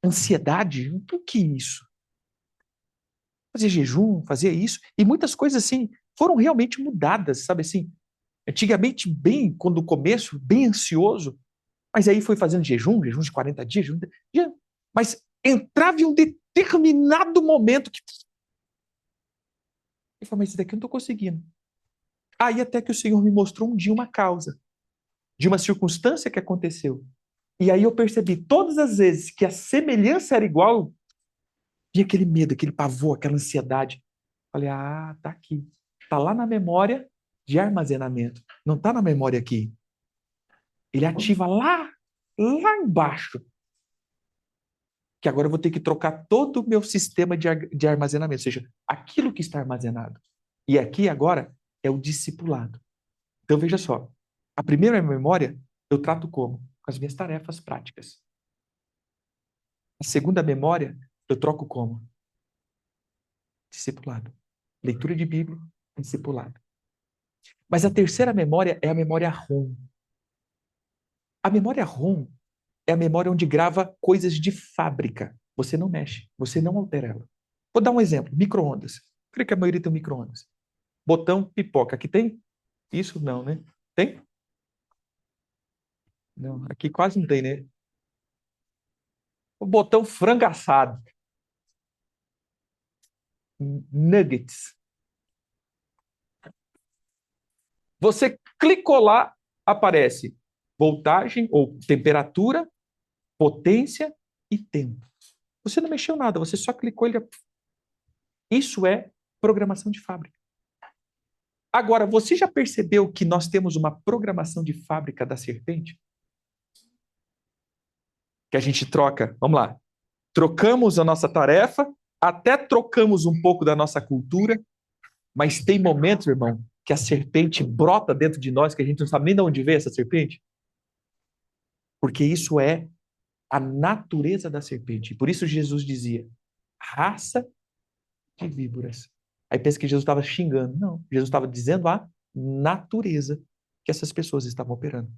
A: Ansiedade? O que é isso? Fazia jejum, fazia isso. E muitas coisas assim foram realmente mudadas, sabe assim? Antigamente, bem, quando o começo, bem ansioso, mas aí foi fazendo jejum de 40 dias, mas entrava em um determinado momento que eu falei, mas isso daqui eu não estou conseguindo. Aí até que o Senhor me mostrou um dia uma causa, de uma circunstância que aconteceu. E aí eu percebi, todas as vezes que a semelhança era igual, vinha aquele medo, aquele pavor, aquela ansiedade. Falei, tá aqui. Tá lá na memória de armazenamento. Não tá na memória aqui. Ele ativa lá embaixo. Que agora eu vou ter que trocar todo o meu sistema de armazenamento, ou seja, aquilo que está armazenado. E aqui agora é o discipulado. Então veja só, a primeira memória eu trato como? Com as minhas tarefas práticas. A segunda memória eu troco como? Discipulado. Leitura de Bíblia, discipulado. Mas a terceira memória é a memória ROM. A memória ROM é a memória onde grava coisas de fábrica. Você não mexe, você não altera ela. Vou dar um exemplo: micro-ondas. Creio que a maioria tem um micro-ondas. Botão pipoca. Aqui tem? Isso não, né? Tem? Não, aqui quase não tem, né? O botão frango assado. Nuggets. Você clicou lá, aparece voltagem ou temperatura, potência e tempo. Você não mexeu nada, você só clicou ele. Isso é programação de fábrica. Agora, você já percebeu que nós temos uma programação de fábrica da serpente? Que a gente troca, vamos lá, trocamos a nossa tarefa, até trocamos um pouco da nossa cultura, mas tem momentos, irmão, que a serpente brota dentro de nós, que a gente não sabe nem de onde veio essa serpente. Porque isso é a natureza da serpente. Por isso Jesus dizia, raça de víboras. Aí pensa que Jesus estava xingando. Não, Jesus estava dizendo a natureza que essas pessoas estavam operando.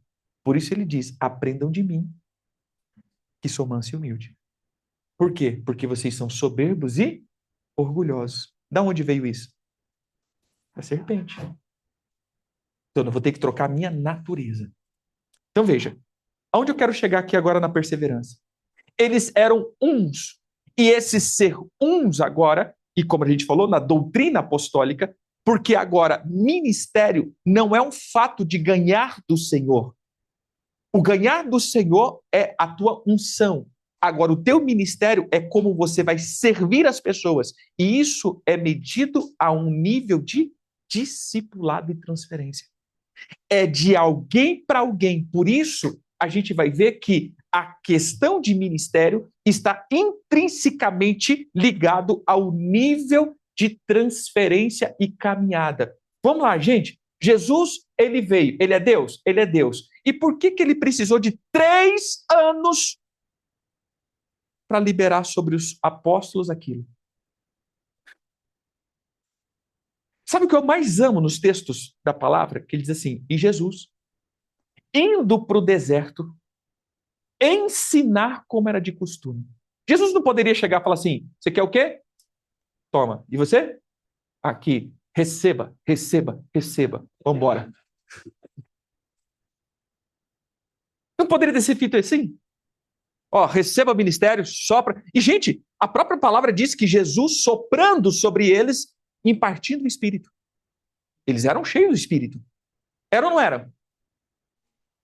A: Por isso ele diz, aprendam de mim, que sou manso e humilde. Por quê? Porque vocês são soberbos e orgulhosos. Da onde veio isso? Da serpente. Então eu vou ter que trocar a minha natureza. Então veja, aonde eu quero chegar aqui agora na perseverança? Eles eram uns. E esse ser uns agora, e como a gente falou, na doutrina apostólica, porque agora ministério não é um fato de ganhar do Senhor. O ganhar do Senhor é a tua unção. Agora, o teu ministério é como você vai servir as pessoas. E isso é medido a um nível de discipulado e transferência. É de alguém para alguém. Por isso, a gente vai ver que a questão de ministério está intrinsecamente ligado ao nível de transferência e caminhada. Vamos lá, gente. Jesus, ele veio. Ele é Deus? Ele é Deus. E por que ele precisou de 3 anos para liberar sobre os apóstolos aquilo? Sabe o que eu mais amo nos textos da palavra? Que ele diz assim, e Jesus, indo para o deserto, ensinar como era de costume. Jesus não poderia chegar e falar assim, você quer o quê? Toma. E você? Aqui. Receba, receba, receba. Vamos embora. Não poderia ter sido feito assim? Ó, receba ministério, sopra. E, gente, a própria palavra diz que Jesus soprando sobre eles, impartindo o Espírito. Eles eram cheios do Espírito. Era ou não era?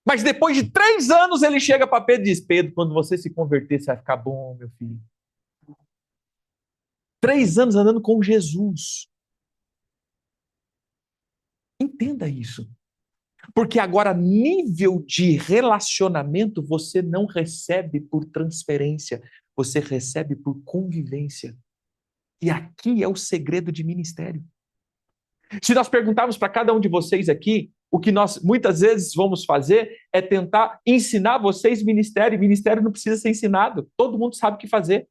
A: Mas depois de 3 anos, ele chega para Pedro e diz: Pedro, quando você se converter, você vai ficar bom, meu filho. 3 anos andando com Jesus. Entenda isso. Porque agora, nível de relacionamento, você não recebe por transferência, você recebe por convivência. E aqui é o segredo de ministério. Se nós perguntarmos para cada um de vocês aqui, o que nós muitas vezes vamos fazer é tentar ensinar vocês ministério. Ministério não precisa ser ensinado, todo mundo sabe o que fazer.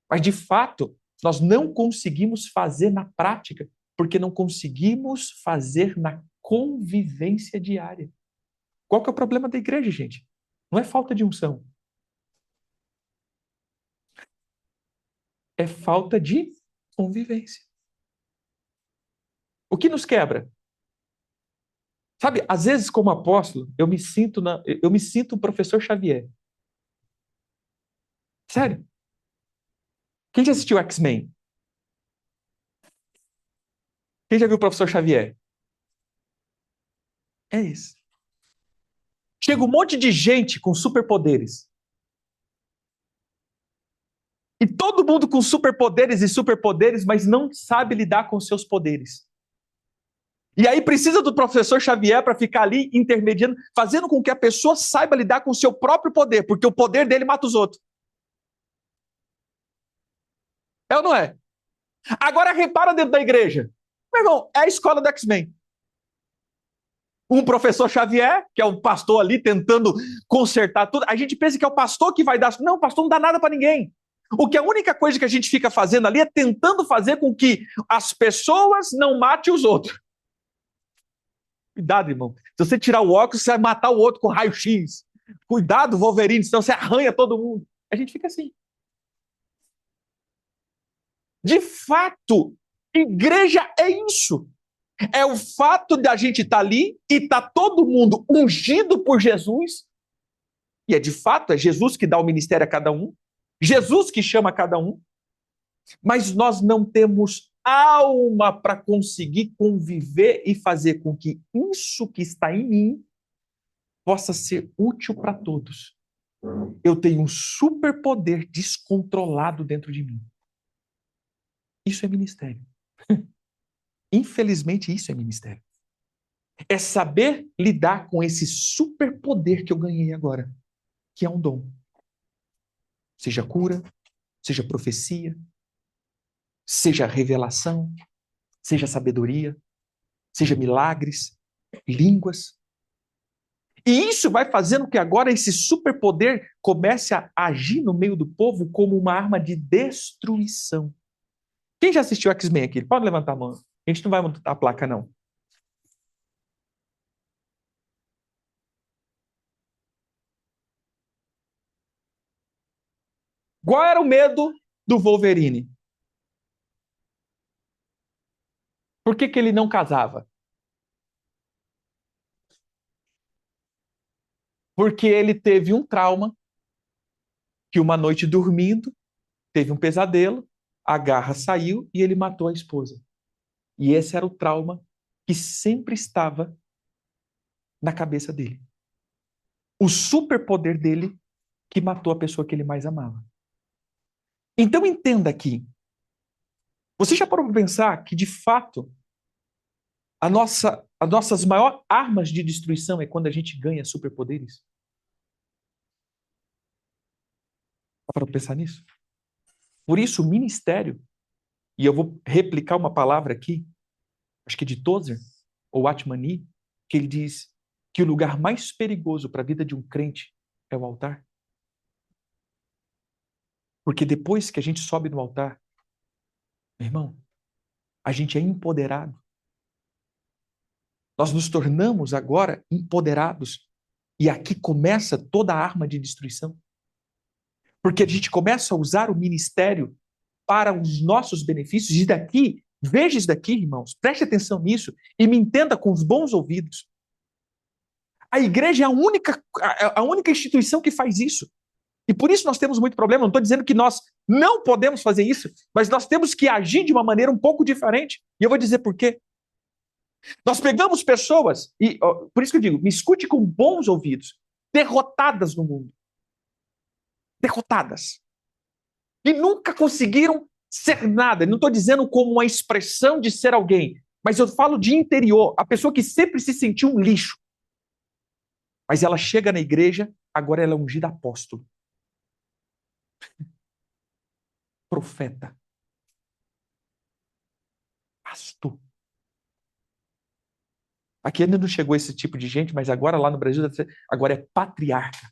A: Mas, de fato, nós não conseguimos fazer na prática, porque não conseguimos fazer na convivência diária. Qual que é o problema da igreja, gente? Não é falta de unção. É falta de convivência. O que nos quebra? Sabe, às vezes, como apóstolo, eu me sinto o professor Xavier. Sério. Quem já assistiu X-Men? Quem já viu o professor Xavier? É isso. Chega um monte de gente com superpoderes. E todo mundo com superpoderes, mas não sabe lidar com seus poderes. E aí precisa do professor Xavier para ficar ali intermediando, fazendo com que a pessoa saiba lidar com o seu próprio poder, porque o poder dele mata os outros. É ou não é? Agora repara dentro da igreja. Meu irmão, é a escola do X-Men. Um professor Xavier, que é o pastor ali tentando consertar tudo. A gente pensa que é o pastor que vai dar. Não, o pastor não dá nada para ninguém. O que a única coisa que a gente fica fazendo ali é tentando fazer com que as pessoas não matem os outros. Cuidado, irmão. Se você tirar o óculos, você vai matar o outro com raio-x. Cuidado, Wolverine, senão você arranha todo mundo. A gente fica assim. De fato, igreja é isso. É o fato de a gente estar ali e estar todo mundo ungido por Jesus. E é de fato, é Jesus que dá o ministério a cada um. Jesus que chama cada um. Mas nós não temos alma para conseguir conviver e fazer com que isso que está em mim possa ser útil para todos. Eu tenho um superpoder descontrolado dentro de mim. Isso é ministério. Infelizmente, isso é ministério. É saber lidar com esse superpoder que eu ganhei agora, que é um dom. Seja cura, seja profecia, seja revelação, seja sabedoria, seja milagres, línguas. E isso vai fazendo que agora esse superpoder comece a agir no meio do povo como uma arma de destruição. Quem já assistiu X-Men aqui? Pode levantar a mão. A gente não vai mudar a placa, não. Qual era o medo do Wolverine? Por que ele não casava? Porque ele teve um trauma, que uma noite dormindo, teve um pesadelo, a garra saiu e ele matou a esposa. E esse era o trauma que sempre estava na cabeça dele. O superpoder dele que matou a pessoa que ele mais amava. Então entenda aqui. Você já parou para pensar que, de fato, as nossas maiores armas de destruição é quando a gente ganha superpoderes? Já parou para pensar nisso? Por isso, o ministério, e eu vou replicar uma palavra aqui, acho que é de Tozer, ou Atmani, que ele diz que o lugar mais perigoso para a vida de um crente é o altar. Porque depois que a gente sobe no altar, meu irmão, a gente é empoderado. Nós nos tornamos agora empoderados. E aqui começa toda a arma de destruição. Porque a gente começa a usar o ministério para os nossos benefícios. E daqui, veja isso daqui, irmãos, preste atenção nisso e me entenda com os bons ouvidos. A igreja é a única instituição que faz isso. E por isso nós temos muito problema. Não estou dizendo que nós não podemos fazer isso, mas nós temos que agir de uma maneira um pouco diferente. E eu vou dizer por quê. Nós pegamos pessoas, e por isso que eu digo, me escute com bons ouvidos, derrotadas no mundo. Derrotadas. E nunca conseguiram ser nada. Não estou dizendo como uma expressão de ser alguém, mas eu falo de interior. A pessoa que sempre se sentiu um lixo. Mas ela chega na igreja, agora ela é ungida apóstolo. Profeta. Pastor. Aqui ainda não chegou esse tipo de gente, mas agora lá no Brasil, agora é patriarca.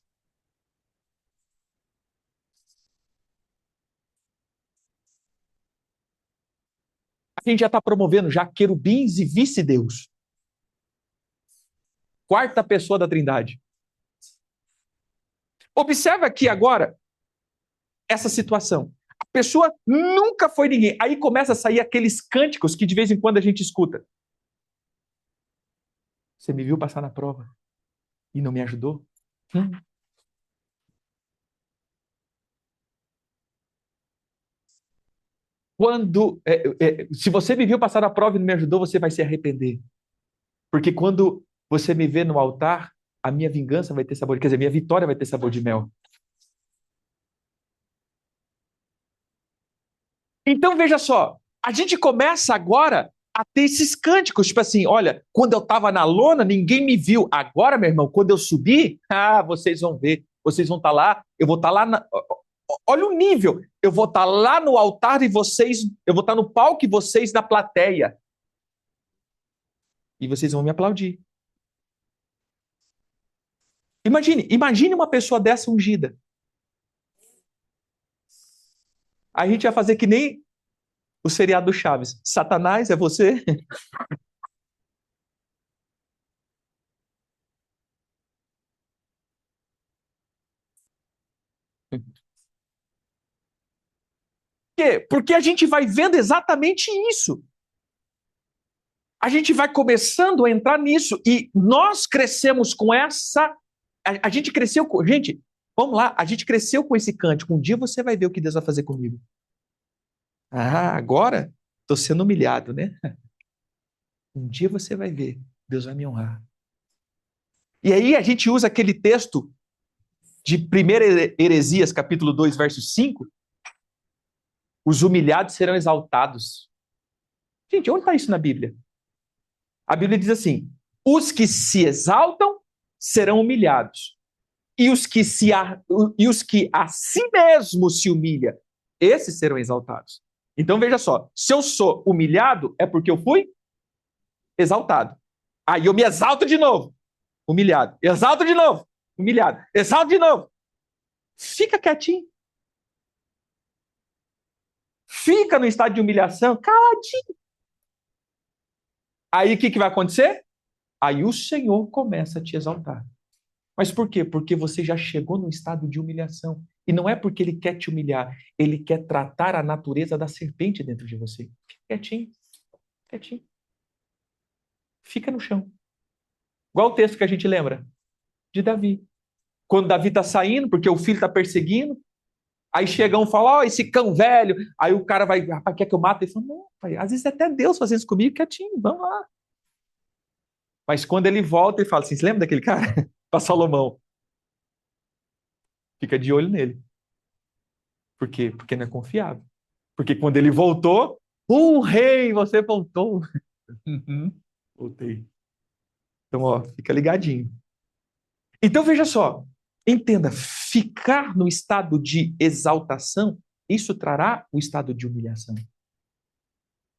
A: A gente já está promovendo já querubins e vice-deus. Quarta pessoa da Trindade. Observa aqui agora essa situação. A pessoa nunca foi ninguém. Aí começa a sair aqueles cânticos que de vez em quando a gente escuta. Você me viu passar na prova e não me ajudou? Se você me viu passar na prova e não me ajudou, você vai se arrepender. Porque quando você me vê no altar, a minha vingança vai ter sabor, quer dizer, a minha vitória vai ter sabor de mel. Então, veja só, a gente começa agora a ter esses cânticos, tipo assim, olha, quando eu estava na lona, ninguém me viu. Agora, meu irmão, quando eu subir, vocês vão ver, vocês vão estar lá, eu vou estar lá, olha o nível, eu vou estar lá no altar e vocês, eu vou estar no palco e vocês na plateia. E vocês vão me aplaudir. Imagine uma pessoa dessa ungida. A gente ia fazer que nem o seriado do Chaves. Satanás, é você? Por quê? Porque a gente vai vendo exatamente isso. A gente vai começando a entrar nisso. E nós crescemos com essa. A gente cresceu com. Gente, vamos lá. A gente cresceu com esse cântico. Um dia você vai ver o que Deus vai fazer comigo. Agora estou sendo humilhado, né? Um dia você vai ver. Deus vai me honrar. E aí a gente usa aquele texto de 1 Heresias, capítulo 2, verso 5. Os humilhados serão exaltados. Gente, onde está isso na Bíblia? A Bíblia diz assim: os que se exaltam serão humilhados. E os que a si mesmo se humilha, esses serão exaltados. Então veja só, se eu sou humilhado, é porque eu fui exaltado. Aí eu me exalto de novo, humilhado. Exalto de novo, humilhado. Exalto de novo. Fica quietinho. Fica no estado de humilhação, caladinho. Aí o que vai acontecer? Aí o Senhor começa a te exaltar. Mas por quê? Porque você já chegou num estado de humilhação. E não é porque ele quer te humilhar, ele quer tratar a natureza da serpente dentro de você. Fica quietinho, quietinho. Fica no chão. Igual o texto que a gente lembra de Davi. Quando Davi está saindo, porque o filho está perseguindo, aí chega um e fala, esse cão velho. Aí o cara vai, rapaz, quer que eu mate? Ele fala, não, pai, às vezes é até Deus fazendo isso comigo, quietinho, vamos lá. Mas quando ele volta, ele fala assim, você lembra daquele cara? Para Salomão. Fica de olho nele. Por quê? Porque não é confiável. Porque quando ele voltou, rei, você voltou. Uhum, voltei. Então, fica ligadinho. Então, veja só. Entenda, ficar no estado de exaltação, isso trará o estado de humilhação.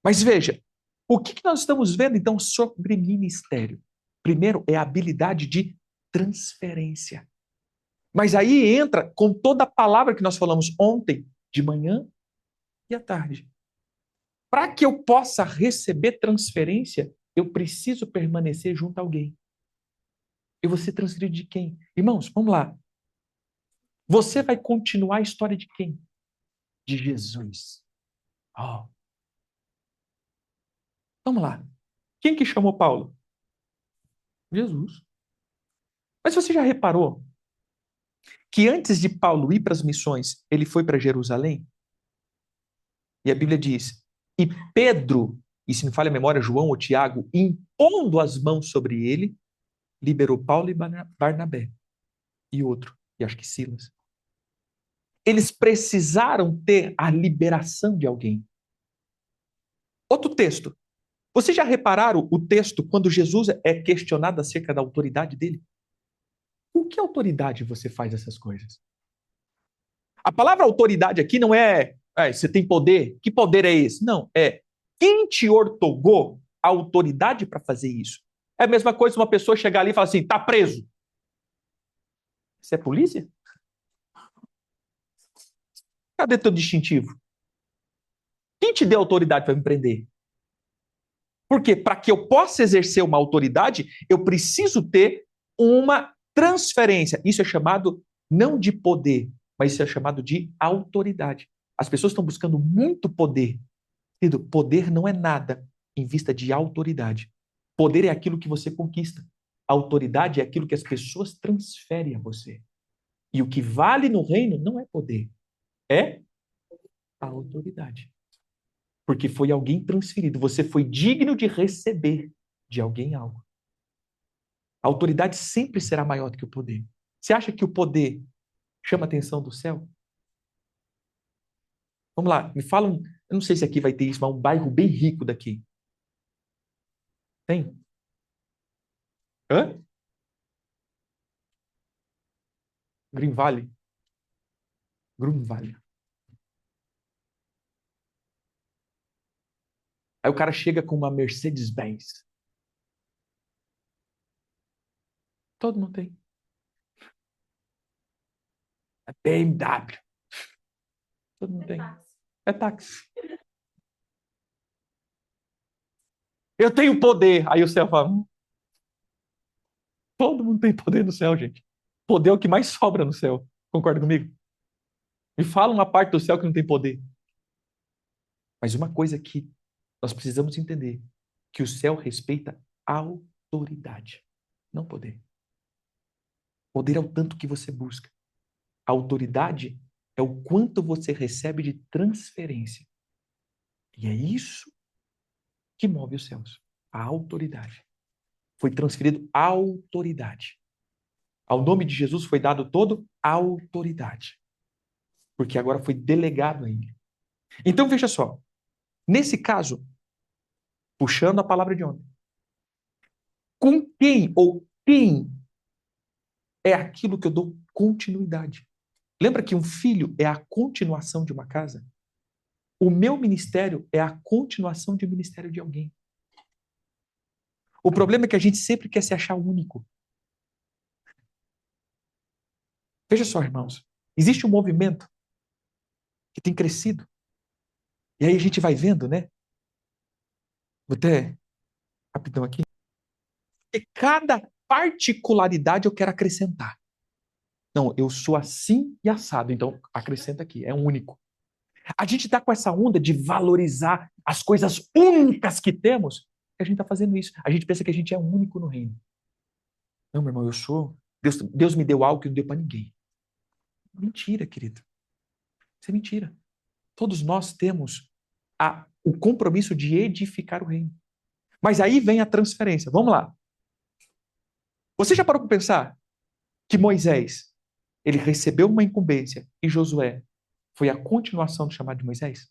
A: Mas veja, o que nós estamos vendo, então, sobre ministério? Primeiro, é a habilidade de transferência. Mas aí entra com toda a palavra que nós falamos ontem, de manhã e à tarde. Para que eu possa receber transferência, eu preciso permanecer junto a alguém. Eu vou ser transferido de quem? Irmãos, vamos lá. Você vai continuar a história de quem? De Jesus. Oh. Vamos lá. Quem que chamou Paulo? Jesus. Mas você já reparou que antes de Paulo ir para as missões, ele foi para Jerusalém? E a Bíblia diz: e Pedro, e se me falha a memória, João ou Tiago, impondo as mãos sobre ele, liberou Paulo e Barnabé e outro, e acho que Silas. Eles precisaram ter a liberação de alguém. Outro texto. Vocês já repararam o texto quando Jesus é questionado acerca da autoridade dele? Com que autoridade você faz essas coisas? A palavra autoridade aqui não é, você tem poder. Que poder é esse? Não, é quem te ortogou a autoridade para fazer isso. É a mesma coisa uma pessoa chegar ali e falar assim, tá preso. Você é polícia? Cadê teu distintivo? Quem te deu autoridade para me prender? Porque para que eu possa exercer uma autoridade, eu preciso ter uma transferência. Isso é chamado não de poder, mas isso é chamado de autoridade. As pessoas estão buscando muito poder. Querido, poder não é nada em vista de autoridade. Poder é aquilo que você conquista. Autoridade é aquilo que as pessoas transferem a você. E o que vale no reino não é poder, é a autoridade. Porque foi alguém transferido. Você foi digno de receber de alguém algo. A autoridade sempre será maior do que o poder. Você acha que o poder chama a atenção do céu? Vamos lá, me fala eu não sei se aqui vai ter isso, mas um bairro bem rico daqui. Tem? Hã? Green Valley? Green Valley. Aí o cara chega com uma Mercedes-Benz. Todo mundo tem. É BMW. Todo mundo tem. É táxi. Eu tenho poder. Aí o céu fala: todo mundo tem poder no céu, gente. Poder é o que mais sobra no céu. Concorda comigo? Me fala uma parte do céu que não tem poder. Mas uma coisa que nós precisamos entender, que o céu respeita autoridade, não poder. Poder é o tanto que você busca. A autoridade é o quanto você recebe de transferência. E é isso que move os céus. A autoridade. Foi transferido autoridade. Ao nome de Jesus foi dado todo autoridade. Porque agora foi delegado a ele. Então veja só. Nesse caso, puxando a palavra de ontem, com quem ou quem é aquilo que eu dou continuidade? Lembra que um filho é a continuação de uma casa? O meu ministério é a continuação de um ministério de alguém. O problema é que a gente sempre quer se achar único. Veja só, irmãos, existe um movimento que tem crescido. E aí a gente vai vendo, né? Vou até rapidão aqui. E cada particularidade eu quero acrescentar. Não, eu sou assim e assado, então acrescenta aqui, é único. A gente está com essa onda de valorizar as coisas únicas que temos, e a gente está fazendo isso. A gente pensa que a gente é único no reino. Não, meu irmão, eu sou. Deus me deu algo que não deu para ninguém. Mentira, querido. Isso é mentira. Todos nós temos o compromisso de edificar o reino. Mas aí vem a transferência. Vamos lá. Você já parou para pensar que Moisés, ele recebeu uma incumbência e Josué foi a continuação do chamado de Moisés?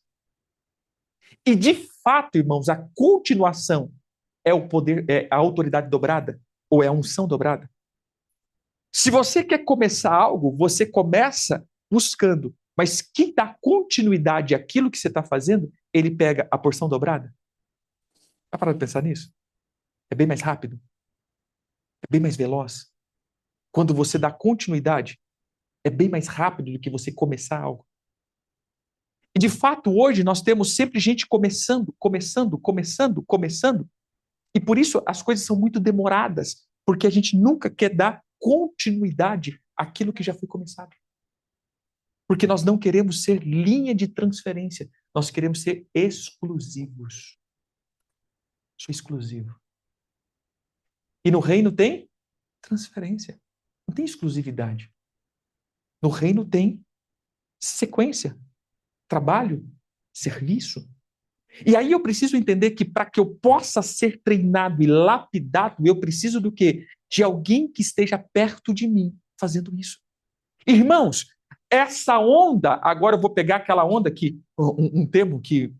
A: E de fato, irmãos, a continuação é o poder, é a autoridade dobrada ou é a unção dobrada? Se você quer começar algo, você começa buscando, mas quem dá continuidade àquilo que você está fazendo, ele pega a porção dobrada? Tá parado de pensar nisso? É bem mais rápido, é bem mais veloz. Quando você dá continuidade, é bem mais rápido do que você começar algo. E de fato, hoje nós temos sempre gente começando, e por isso as coisas são muito demoradas, porque a gente nunca quer dar continuidade àquilo que já foi começado. Porque nós não queremos ser linha de transferência, nós queremos ser exclusivos. Sou exclusivo. E no reino tem transferência. Não tem exclusividade. No reino tem sequência, trabalho, serviço. E aí eu preciso entender que para que eu possa ser treinado e lapidado, eu preciso do quê? De alguém que esteja perto de mim fazendo isso. Irmãos, essa onda, agora eu vou pegar aquela onda que, um termo que o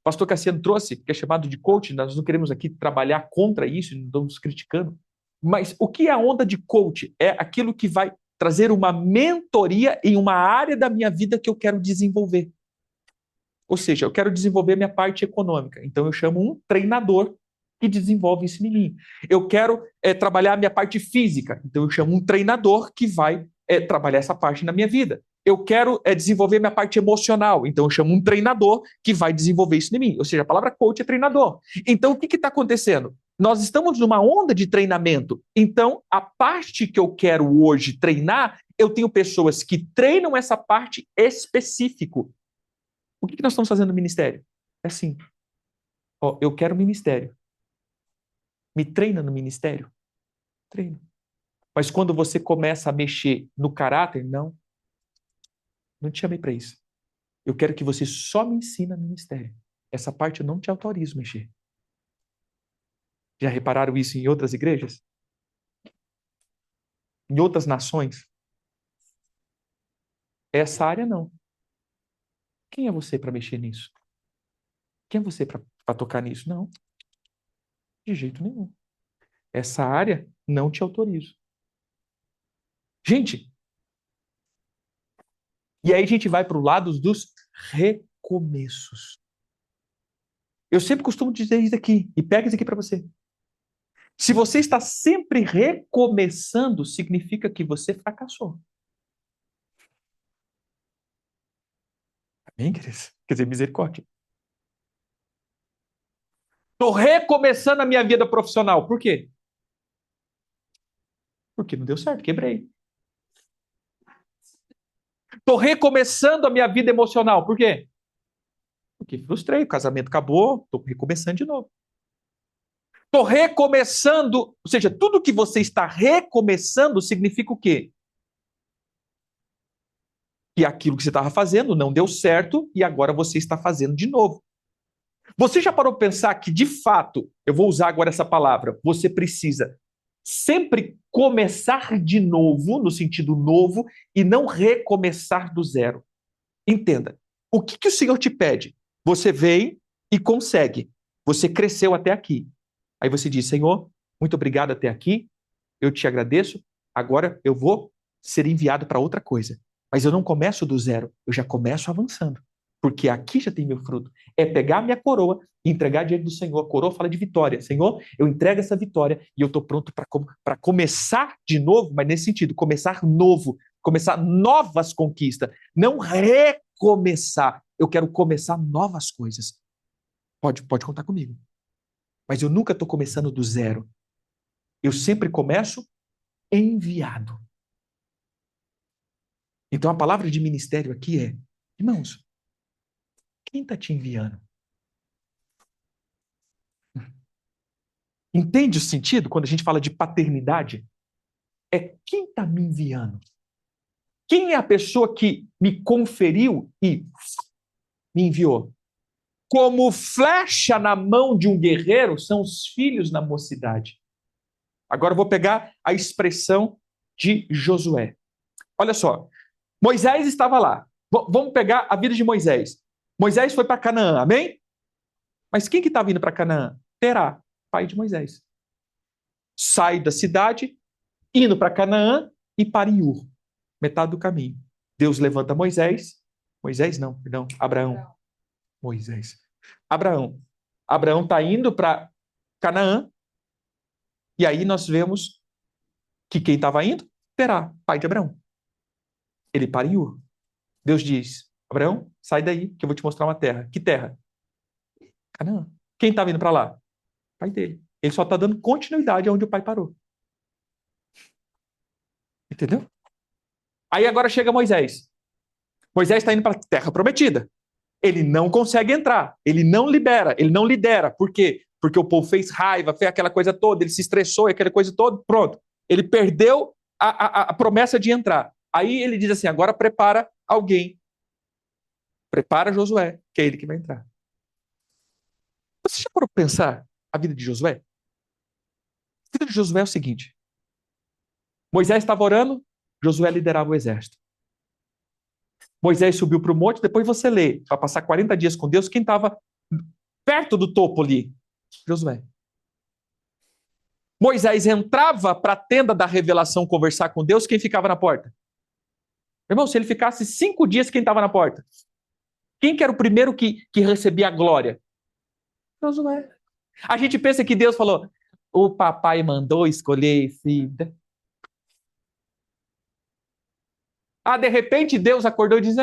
A: pastor Cassiano trouxe, que é chamado de coaching, nós não queremos aqui trabalhar contra isso, não estamos criticando, mas o que é a onda de coaching? É aquilo que vai trazer uma mentoria em uma área da minha vida que eu quero desenvolver. Ou seja, eu quero desenvolver a minha parte econômica. Então eu chamo um treinador que desenvolve isso em mim. Eu quero trabalhar a minha parte física. Então eu chamo um treinador que vai trabalhar essa parte na minha vida. Eu quero desenvolver minha parte emocional. Então eu chamo um treinador que vai desenvolver isso em mim. Ou seja, a palavra coach é treinador. Então o que está acontecendo? Nós estamos numa onda de treinamento. Então a parte que eu quero hoje treinar, eu tenho pessoas que treinam essa parte específica. O que nós estamos fazendo no ministério? É assim, ó, eu quero ministério. Me treina no ministério? Treino. Mas quando você começa a mexer no caráter, não te chamei para isso. Eu quero que você só me ensine no ministério. Essa parte eu não te autorizo a mexer. Já repararam isso em outras igrejas? Em outras nações? Essa área não. Quem é você para mexer nisso? Quem é você para tocar nisso? Não. De jeito nenhum. Essa área não te autorizo. Gente, e aí a gente vai para o lado dos recomeços. Eu sempre costumo dizer isso aqui, e pega isso aqui para você. Se você está sempre recomeçando, significa que você fracassou. Amém, queridos? Quer dizer, misericórdia. Estou recomeçando a minha vida profissional. Por quê? Porque não deu certo, quebrei. Estou recomeçando a minha vida emocional. Por quê? Porque frustrei, o casamento acabou, estou recomeçando de novo. Estou recomeçando, ou seja, tudo que você está recomeçando significa o quê? Que aquilo que você estava fazendo não deu certo e agora você está fazendo de novo. Você já parou para pensar que, de fato, eu vou usar agora essa palavra, você precisa sempre começar de novo, no sentido novo, e não recomeçar do zero. Entenda, o que o Senhor te pede? Você vem e consegue. Você cresceu até aqui. Aí você diz, Senhor, muito obrigado até aqui, eu te agradeço, agora eu vou ser enviado para outra coisa. Mas eu não começo do zero, eu já começo avançando. Porque aqui já tem meu fruto. É pegar a minha coroa e entregar diante do Senhor. A coroa fala de vitória. Senhor, eu entrego essa vitória e eu estou pronto para começar de novo, mas nesse sentido, começar novo, começar novas conquistas. Não recomeçar. Eu quero começar novas coisas. Pode contar comigo. Mas eu nunca estou começando do zero. Eu sempre começo enviado. Então a palavra de ministério aqui é, irmãos, quem está te enviando? Entende o sentido quando a gente fala de paternidade? É quem está me enviando? Quem é a pessoa que me conferiu e me enviou? Como flecha na mão de um guerreiro são os filhos na mocidade. Agora eu vou pegar a expressão de Josué. Olha só, Moisés estava lá. Vamos pegar a vida de Moisés. Moisés foi para Canaã, amém? Mas quem que está vindo para Canaã? Terá, pai de Moisés. Sai da cidade, indo para Canaã e para Iur, metade do caminho. Deus levanta Moisés. Moisés não, perdão, Abraão. Moisés. Abraão. Abraão está indo para Canaã. E aí nós vemos que quem estava indo? Terá, pai de Abraão. Ele para em Ur. Deus diz, Abraão, sai daí que eu vou te mostrar uma terra. Que terra? Canaã. Quem está vindo para lá? Pai dele. Ele só está dando continuidade aonde o pai parou. Entendeu? Aí agora chega Moisés. Moisés está indo para a terra prometida. Ele não consegue entrar. Ele não libera. Ele não lidera. Por quê? Porque o povo fez raiva, fez aquela coisa toda. Ele se estressou, aquela coisa toda. Pronto. Ele perdeu
B: a promessa de entrar. Aí ele diz assim, agora prepara alguém. Prepara Josué, que é ele que vai entrar. Você já parou para pensar a vida de Josué? A vida de Josué é o seguinte, Moisés estava orando, Josué liderava o exército. Moisés subiu para o monte, depois você lê, para passar 40 dias com Deus, quem estava perto do topo ali? Josué. Moisés entrava para a tenda da revelação conversar com Deus, quem ficava na porta? Irmão, se ele ficasse 5 dias, quem estava na porta? Quem que era o primeiro que recebia a glória? Josué. A gente pensa que Deus falou, o papai mandou escolher esse. Ah, de repente Deus acordou e diz,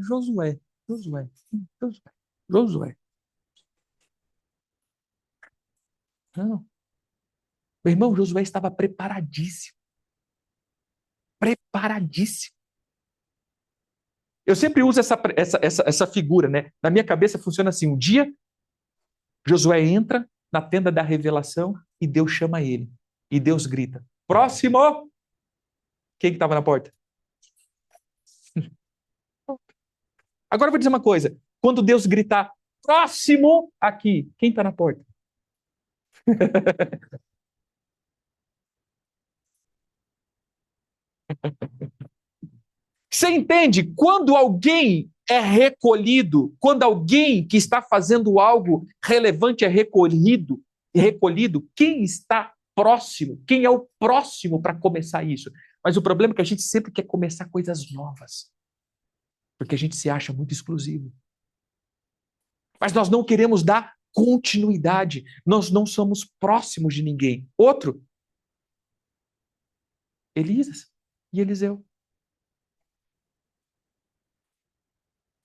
B: Josué, Josué, Josué, Josué. Não. Meu irmão, Josué estava preparadíssimo. Preparadíssimo. Eu sempre uso essa figura, né? Na minha cabeça funciona assim: um dia, Josué entra na tenda da revelação e Deus chama ele. E Deus grita: próximo! Quem que estava na porta? Agora eu vou dizer uma coisa: quando Deus gritar próximo aqui, quem está na porta? Você entende? Quando alguém é recolhido, quando alguém que está fazendo algo relevante é recolhido, quem está próximo? Quem é o próximo para começar isso? Mas o problema é que a gente sempre quer começar coisas novas, porque a gente se acha muito exclusivo. Mas nós não queremos dar continuidade, nós não somos próximos de ninguém. Outro, Elias e Eliseu.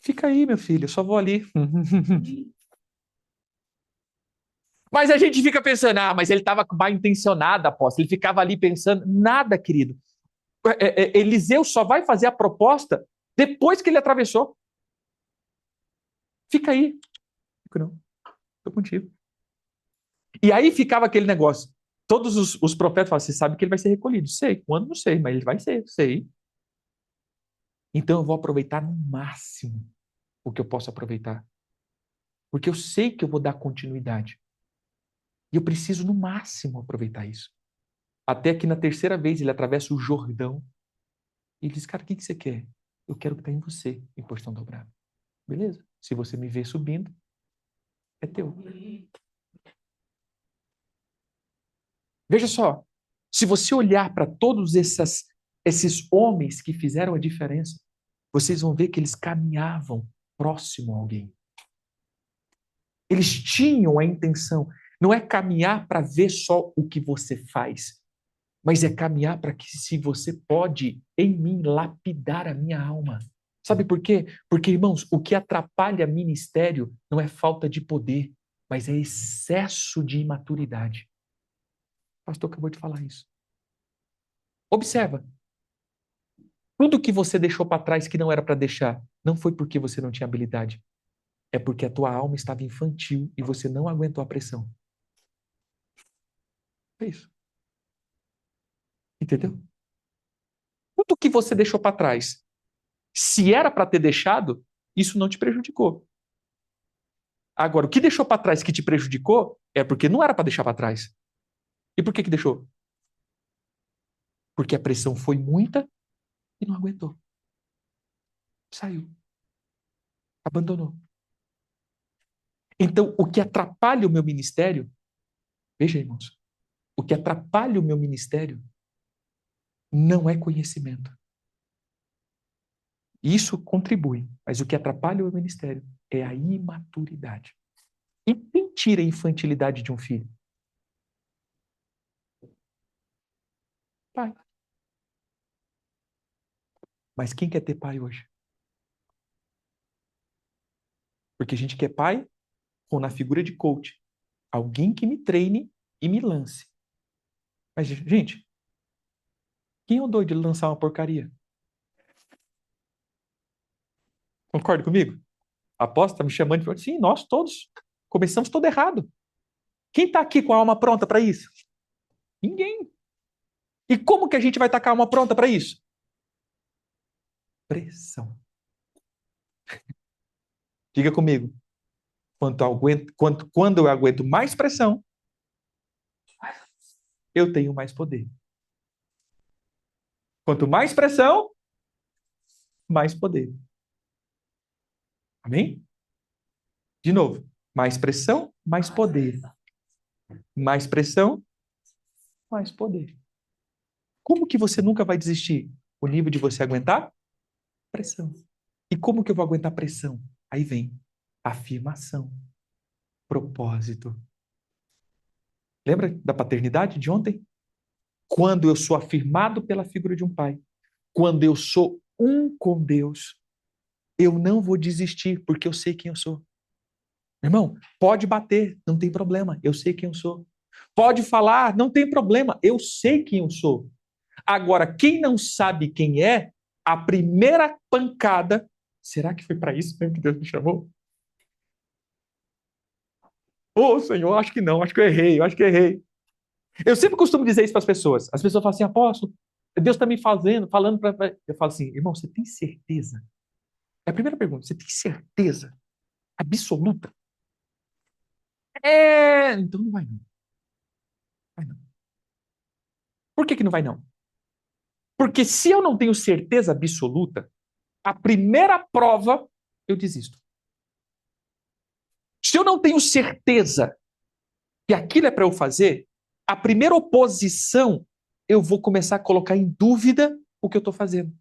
B: Fica aí, meu filho, eu só vou ali. Mas a gente fica pensando, mas ele estava mal intencionado, apóstolo. Ele ficava ali pensando, nada, querido. Eliseu só vai fazer a proposta depois que ele atravessou. Fica aí. Fico não, estou contigo. E aí ficava aquele negócio. Todos os profetas falam, você sabe que ele vai ser recolhido. Sei, quando não sei, mas ele vai ser, sei. Então eu vou aproveitar no máximo o que eu posso aproveitar. Porque eu sei que eu vou dar continuidade. E eu preciso no máximo aproveitar isso. Até que na terceira vez ele atravessa o Jordão e diz, cara, o que você quer? Eu quero que está em você, em porção dobrada. Beleza? Se você me ver subindo, é teu. Veja só, se você olhar para todos esses homens que fizeram a diferença, vocês vão ver que eles caminhavam próximo a alguém. Eles tinham a intenção, não é caminhar para ver só o que você faz, mas é caminhar para que se você pode, em mim, lapidar a minha alma. Sabe por quê? Porque, irmãos, o que atrapalha ministério não é falta de poder, mas é excesso de imaturidade. O pastor acabou de falar isso. Observa. Tudo que você deixou para trás que não era para deixar, não foi porque você não tinha habilidade. É porque a tua alma estava infantil e você não aguentou a pressão. É isso. Entendeu? Tudo que você deixou para trás, se era para ter deixado, isso não te prejudicou. Agora, o que deixou para trás que te prejudicou é porque não era para deixar para trás. E por que deixou? Porque a pressão foi muita e não aguentou. Saiu. Abandonou. Então, o que atrapalha o meu ministério, veja, irmãos, o que atrapalha o meu ministério não é conhecimento. Isso contribui, mas o que atrapalha o meu ministério é a imaturidade. E quem tira a infantilidade de um filho? Pai. Mas quem quer ter pai hoje? Porque a gente quer pai ou na figura de coach. Alguém que me treine e me lance. Mas, gente, quem é o doido de lançar uma porcaria? Concorda comigo? A aposta tá me chamando de... Sim, nós todos começamos todo errado. Quem está aqui com a alma pronta para isso? Ninguém. E como que a gente vai tacar uma pronta para isso? Pressão. Diga comigo. Quando eu aguento mais pressão, eu tenho mais poder. Quanto mais pressão, mais poder. Amém? De novo. Mais pressão, mais poder. Mais pressão, mais poder. Como que você nunca vai desistir? O nível de você aguentar? Pressão. E como que eu vou aguentar pressão? Aí vem afirmação, propósito. Lembra da paternidade de ontem? Quando eu sou afirmado pela figura de um pai, quando eu sou um com Deus, eu não vou desistir, porque eu sei quem eu sou. Irmão, pode bater, não tem problema, eu sei quem eu sou. Pode falar, não tem problema, eu sei quem eu sou. Agora, quem não sabe quem é, a primeira pancada, será que foi para isso mesmo que Deus me chamou? Ô, Senhor, acho que não, acho que eu errei, eu acho que eu errei. Eu sempre costumo dizer isso para as pessoas. As pessoas falam assim, apóstolo, Deus está me falando para... Eu falo assim, irmão, você tem certeza? É a primeira pergunta, você tem certeza absoluta? Então não vai não. Vai não. Por que que não vai não? Porque se eu não tenho certeza absoluta, a primeira prova, eu desisto. Se eu não tenho certeza que aquilo é para eu fazer, a primeira oposição, eu vou começar a colocar em dúvida o que eu estou fazendo.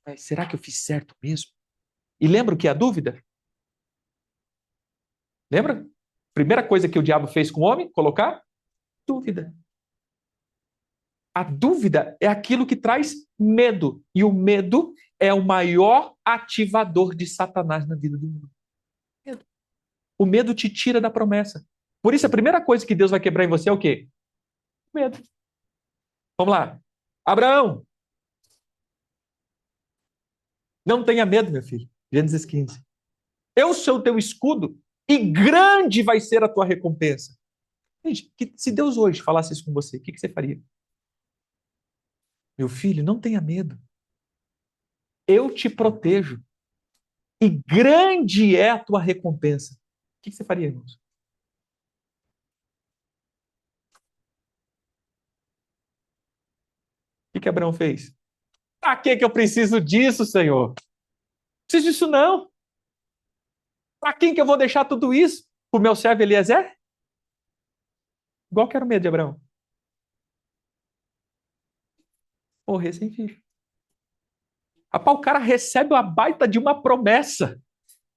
B: Mas será que eu fiz certo mesmo? E lembra o que é a dúvida? Lembra? Primeira coisa que o diabo fez com o homem, colocar dúvida. A dúvida é aquilo que traz medo. E o medo é o maior ativador de Satanás na vida do mundo. O medo te tira da promessa. Por isso, a primeira coisa que Deus vai quebrar em você é o quê? Medo. Vamos lá. Abraão, não tenha medo, meu filho. Gênesis 15. Eu sou o teu escudo e grande vai ser a tua recompensa. Gente, se Deus hoje falasse isso com você, o que você faria? Meu filho, não tenha medo. Eu te protejo. E grande é a tua recompensa. O que você faria, irmãos? O que Abraão fez? Para que eu preciso disso, Senhor? Não preciso disso, não. Para quem que eu vou deixar tudo isso? O meu servo Eliezer? Igual que era o medo de Abraão. Morrer sem filho. Rapaz, o cara recebe uma baita de uma promessa.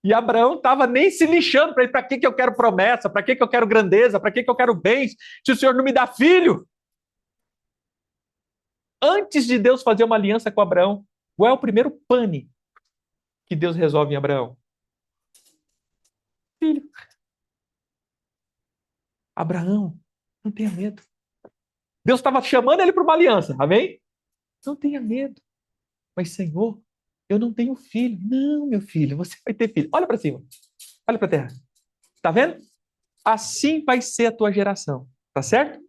B: E Abraão estava nem se lixando para ele. Para que eu quero promessa? Para que eu quero grandeza? Para que eu quero bens? Se o Senhor não me dá filho? Antes de Deus fazer uma aliança com Abraão, qual é o primeiro pane que Deus resolve em Abraão? Filho. Abraão, não tenha medo. Deus estava chamando ele para uma aliança, amém? Não tenha medo. Mas, Senhor, eu não tenho filho. Não, meu filho, você vai ter filho. Olha para cima. Olha para a terra. Tá vendo? Assim vai ser a tua geração. Tá certo?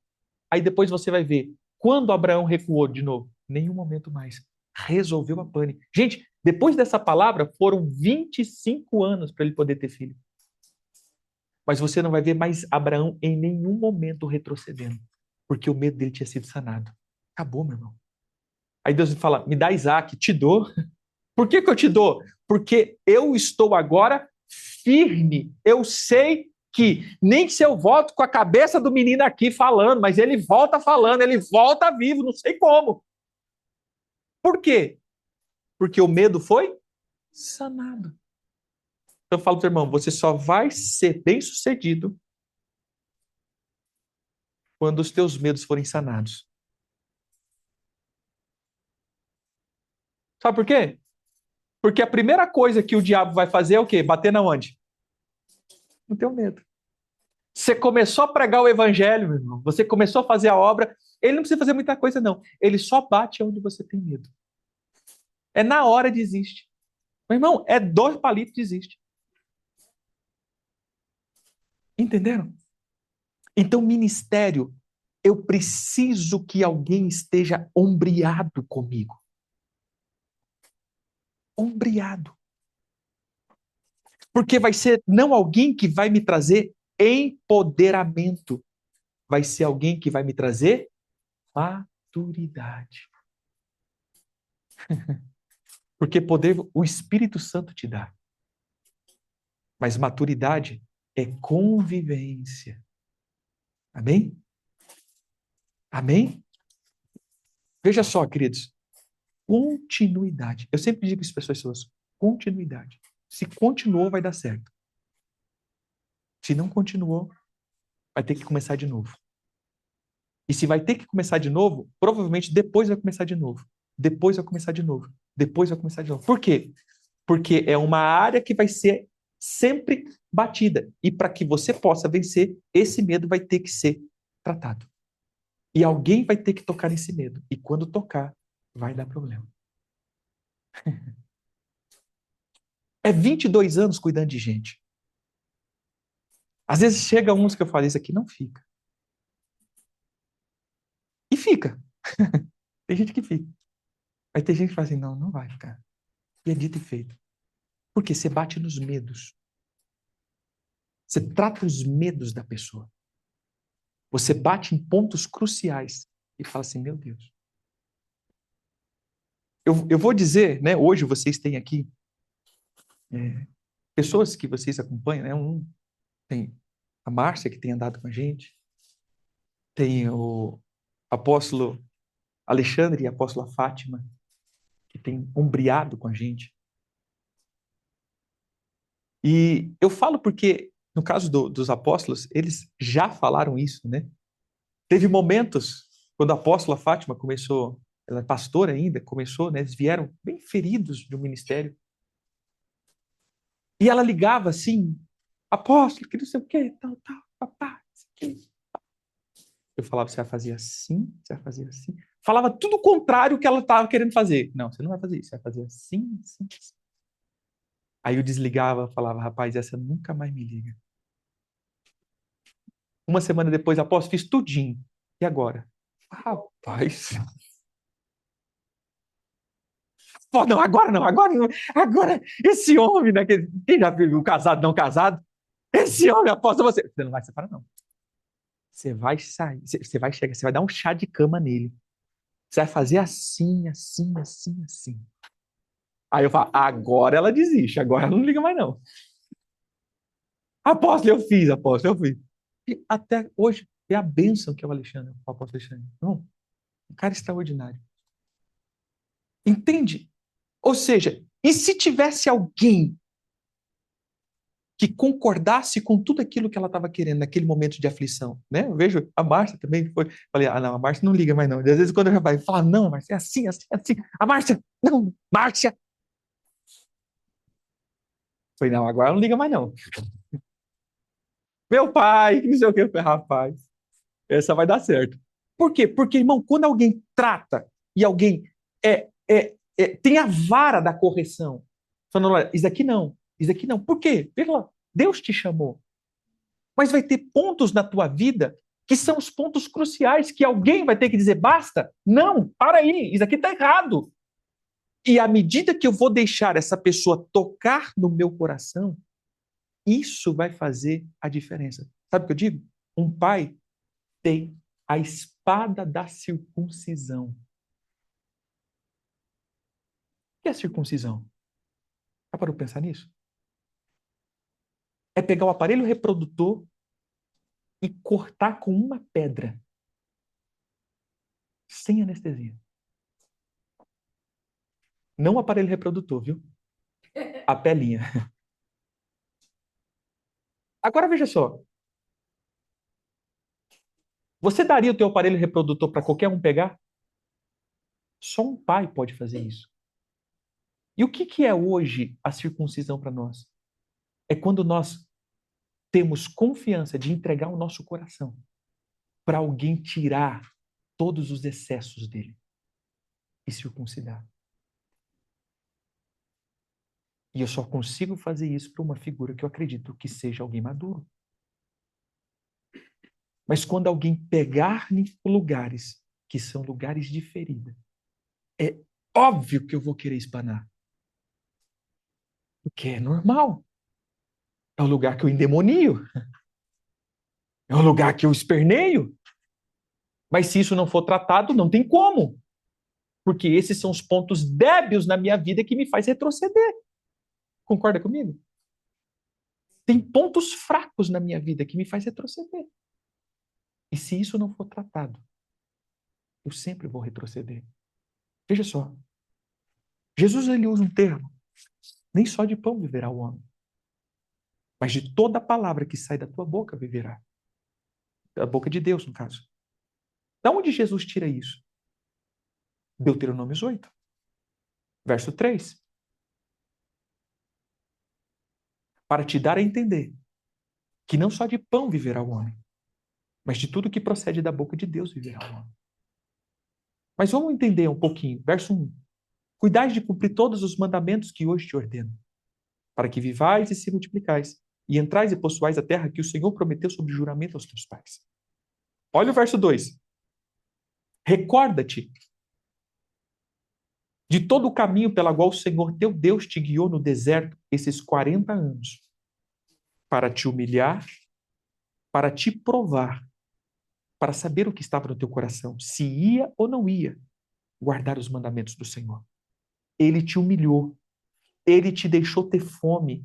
B: Aí depois você vai ver. Quando Abraão recuou de novo? Nenhum momento mais. Resolveu a pane. Gente, depois dessa palavra, foram 25 anos para ele poder ter filho. Mas você não vai ver mais Abraão em nenhum momento retrocedendo. Porque o medo dele tinha sido sanado. Acabou, meu irmão. Aí Deus fala: me dá Isaac, te dou. Por que eu te dou? Porque eu estou agora firme. Eu sei que nem se eu volto com a cabeça do menino aqui falando, mas ele volta falando, ele volta vivo, não sei como. Por quê? Porque o medo foi sanado. Então eu falo para o irmão, você só vai ser bem-sucedido quando os teus medos forem sanados. Sabe por quê? Porque a primeira coisa que o diabo vai fazer é o quê? Bater na onde? No teu medo. Você começou a pregar o evangelho, meu irmão. Você começou a fazer a obra. Ele não precisa fazer muita coisa, não. Ele só bate onde você tem medo. É na hora desiste. Meu irmão, é 2 palitos desiste. Entenderam? Então, ministério eu preciso que alguém esteja ombreado comigo. Ombreado. Porque vai ser não alguém que vai me trazer empoderamento, vai ser alguém que vai me trazer maturidade. Porque poder o Espírito Santo te dá. Mas maturidade é convivência. Amém? Amém? Veja só, queridos. Continuidade. Eu sempre digo isso para as pessoas. Continuidade. Se continuou, vai dar certo. Se não continuou, vai ter que começar de novo. E se vai ter que começar de novo, provavelmente depois vai começar de novo. Depois vai começar de novo. Depois vai começar de novo. Por quê? Porque é uma área que vai ser sempre batida. E para que você possa vencer, esse medo vai ter que ser tratado. E alguém vai ter que tocar nesse medo. E quando tocar, vai dar problema. É 22 anos cuidando de gente. Às vezes chega uns que eu falo, isso aqui não fica. E fica. Tem gente que fica. Aí tem gente que fala assim, não, não vai ficar. E é dito e feito. Porque você bate nos medos. Você trata os medos da pessoa. Você bate em pontos cruciais e fala assim, meu Deus. Eu vou dizer, né, hoje vocês têm aqui pessoas que vocês acompanham, né? Tem a Márcia, que tem andado com a gente, tem o apóstolo Alexandre e a apóstola Fátima, que tem ombreado com a gente. E eu falo porque, no caso dos apóstolos, eles já falaram isso, né? Teve momentos, quando a apóstola Fátima começou, ela é pastora ainda, começou, né? Eles vieram bem feridos de um ministério. E ela ligava assim, apóstolo, que não sei o quê, tal, tal, papá, isso aqui. Eu falava, você vai fazer assim, você vai fazer assim. Falava tudo o contrário que ela estava querendo fazer. Não, você não vai fazer isso, você vai fazer assim, assim, assim. Aí eu desligava, falava, rapaz, essa nunca mais me liga. Uma semana depois, após, fiz tudinho. E agora? Rapaz. Pô, não, agora não, agora não. Agora, esse homem, né? Quem já viu o casado, não casado? Esse homem, aposta você. Você não vai separar, não. Você vai sair, você vai chegar, você vai dar um chá de cama nele. Você vai fazer assim, assim, assim, assim. Aí eu falo, agora ela desiste, agora ela não liga mais, não. Apóstolo, eu fiz. E até hoje é a bênção que é o Alexandre, o apóstolo Alexandre. Não, um cara extraordinário. Entende? Ou seja, e se tivesse alguém que concordasse com tudo aquilo que ela estava querendo naquele momento de aflição, né? Eu vejo a Márcia também foi, falei, não, a Márcia não liga mais não. E às vezes quando eu já vai, fala, não, Márcia, é assim, assim, assim. A Márcia, não, Márcia. Falei, não, agora não liga mais não. Meu pai, que não sei o que, eu falei, rapaz, essa vai dar certo. Por quê? Porque, irmão, quando alguém trata e alguém tem a vara da correção, falando, olha, isso aqui não. Por quê? Deus te chamou. Mas vai ter pontos na tua vida que são os pontos cruciais que alguém vai ter que dizer, basta, não, para aí, isso aqui está errado. E à medida que eu vou deixar essa pessoa tocar no meu coração, isso vai fazer a diferença. Sabe o que eu digo? Um pai tem a espada da circuncisão. O que é circuncisão? Já parou para pensar nisso? É pegar o aparelho reprodutor e cortar com uma pedra, sem anestesia. Não o aparelho reprodutor, viu? A pelinha. Agora veja só. Você daria o teu aparelho reprodutor para qualquer um pegar? Só um pai pode fazer isso. E o que é hoje a circuncisão para nós? É quando nós temos confiança de entregar o nosso coração para alguém tirar todos os excessos dele e circuncidar. E eu só consigo fazer isso para uma figura que eu acredito que seja alguém maduro. Mas quando alguém pegar-me lugares que são lugares de ferida, é óbvio que eu vou querer espanar. Porque é normal. É o lugar que eu endemonio. É o lugar que eu esperneio. Mas se isso não for tratado, não tem como. Porque esses são os pontos débeis na minha vida que me faz retroceder. Concorda comigo? Tem pontos fracos na minha vida que me faz retroceder. E se isso não for tratado, eu sempre vou retroceder. Veja só. Jesus ele usa um termo. Nem só de pão viverá o homem, mas de toda palavra que sai da tua boca viverá. Da boca de Deus, no caso. Da onde Jesus tira isso? Deuteronômio 8, verso 3. Para te dar a entender que não só de pão viverá o homem, mas de tudo que procede da boca de Deus viverá o homem. Mas vamos entender um pouquinho. Verso 1. Cuidais de cumprir todos os mandamentos que hoje te ordeno, para que vivais e se multiplicais, e entrais e possuais a terra que o Senhor prometeu sob juramento aos teus pais. Olha o verso 2. Recorda-te de todo o caminho pela qual o Senhor teu Deus te guiou no deserto esses 40 anos, para te humilhar, para te provar, para saber o que estava no teu coração, se ia ou não ia guardar os mandamentos do Senhor. Ele te humilhou, ele te deixou ter fome,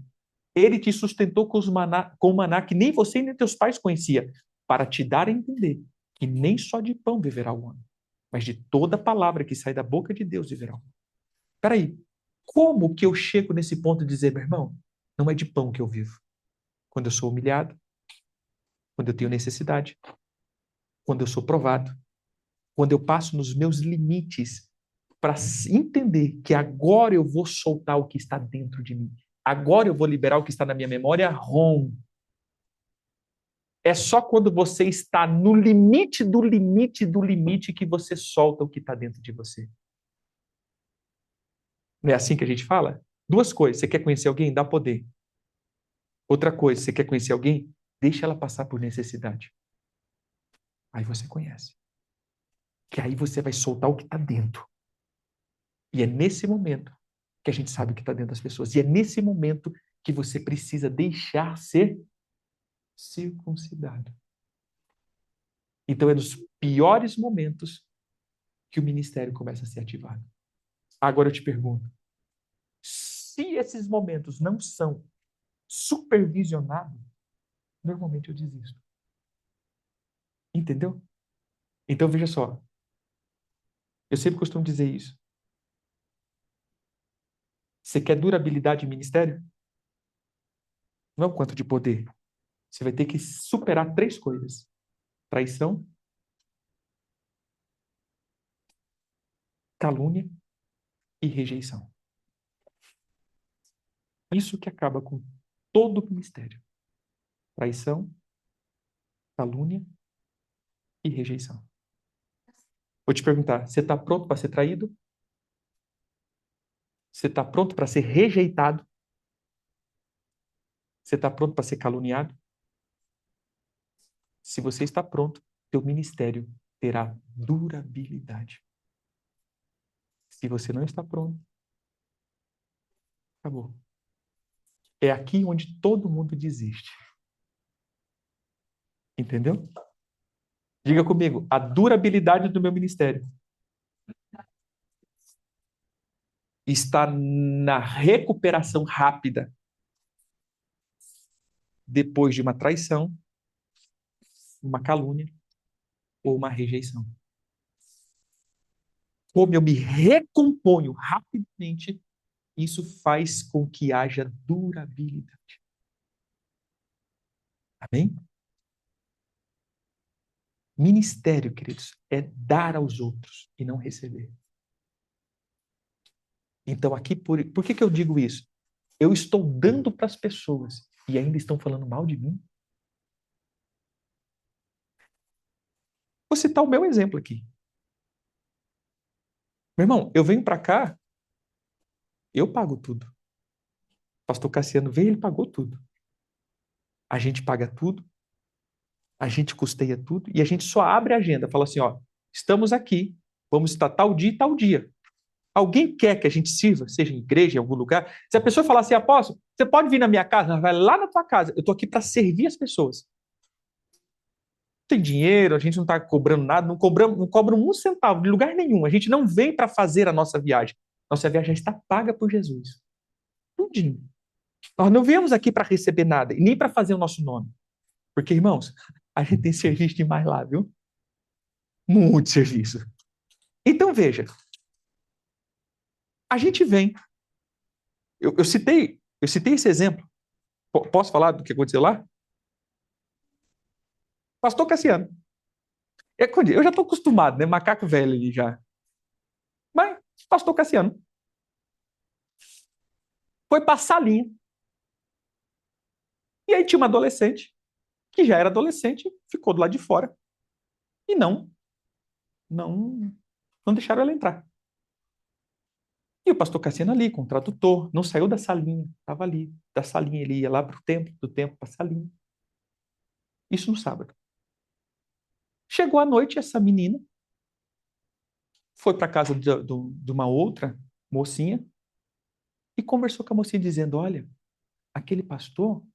B: ele te sustentou com o maná que nem você nem teus pais conhecia, para te dar a entender que nem só de pão viverá o homem, mas de toda palavra que sai da boca de Deus viverá o homem. Peraí, como que eu chego nesse ponto de dizer, meu irmão, não é de pão que eu vivo? Quando eu sou humilhado, quando eu tenho necessidade, quando eu sou provado, quando eu passo nos meus limites para entender que agora eu vou soltar o que está dentro de mim. Agora eu vou liberar o que está na minha memória ROM. É só quando você está no limite do limite do limite que você solta o que está dentro de você. Não é assim que a gente fala? Duas coisas. Você quer conhecer alguém? Dá poder. Outra coisa, você quer conhecer alguém? Deixa ela passar por necessidade. Aí você conhece. Que aí você vai soltar o que está dentro. E é nesse momento que a gente sabe o que está dentro das pessoas. E é nesse momento que você precisa deixar ser circuncidado. Então é nos piores momentos que o ministério começa a ser ativado. Agora eu te pergunto, se esses momentos não são supervisionados, normalmente eu desisto. Entendeu? Então veja só, eu sempre costumo dizer isso. Você quer durabilidade em ministério? Não é o quanto de poder. Você vai ter que superar três coisas: traição, calúnia e rejeição. Isso que acaba com todo o ministério. Traição, calúnia e rejeição. Vou te perguntar, você está pronto para ser traído? Você está pronto para ser rejeitado? Você está pronto para ser caluniado? Se você está pronto, teu ministério terá durabilidade. Se você não está pronto, acabou. É aqui onde todo mundo desiste. Entendeu? Diga comigo, a durabilidade do meu ministério está na recuperação rápida depois de uma traição, uma calúnia ou uma rejeição. Como eu me recomponho rapidamente, isso faz com que haja durabilidade. Amém? Ministério, queridos, é dar aos outros e não receber. Então, aqui, por que eu digo isso? Eu estou dando para as pessoas e ainda estão falando mal de mim? Vou citar o meu exemplo aqui. Meu irmão, eu venho para cá, eu pago tudo. Pastor Cassiano veio, ele pagou tudo. A gente paga tudo. A gente custeia tudo e a gente só abre a agenda, fala assim, ó, estamos aqui, vamos estar tal dia e tal dia. Alguém quer que a gente sirva, seja em igreja, em algum lugar? Se a pessoa falar assim, apóstolo, você pode vir na minha casa, vai lá na tua casa. Eu estou aqui para servir as pessoas. Não tem dinheiro, a gente não está cobrando nada, não cobram um centavo de lugar nenhum. A gente não vem para fazer a nossa viagem. Nossa viagem já está paga por Jesus. Tudinho. Nós não viemos aqui para receber nada, e nem para fazer o nosso nome. Porque, irmãos, a gente tem serviço demais lá, viu? Muito serviço. Então, veja, a gente vem. Eu citei esse exemplo. Posso falar do que aconteceu lá? Pastor Cassiano. Eu já estou acostumado, né? Macaco velho ali já. Mas, pastor Cassiano foi passar a linha. E aí tinha uma adolescente, que já era adolescente, ficou do lado de fora. E não, não deixaram ela entrar. E o pastor Cassiano ali, com o tradutor, não saiu da salinha, estava ali. Da salinha, ele ia lá para o templo, do templo para a salinha. Isso no sábado. Chegou à noite, essa menina foi para casa de uma outra mocinha e conversou com a mocinha, dizendo: Olha, aquele pastor,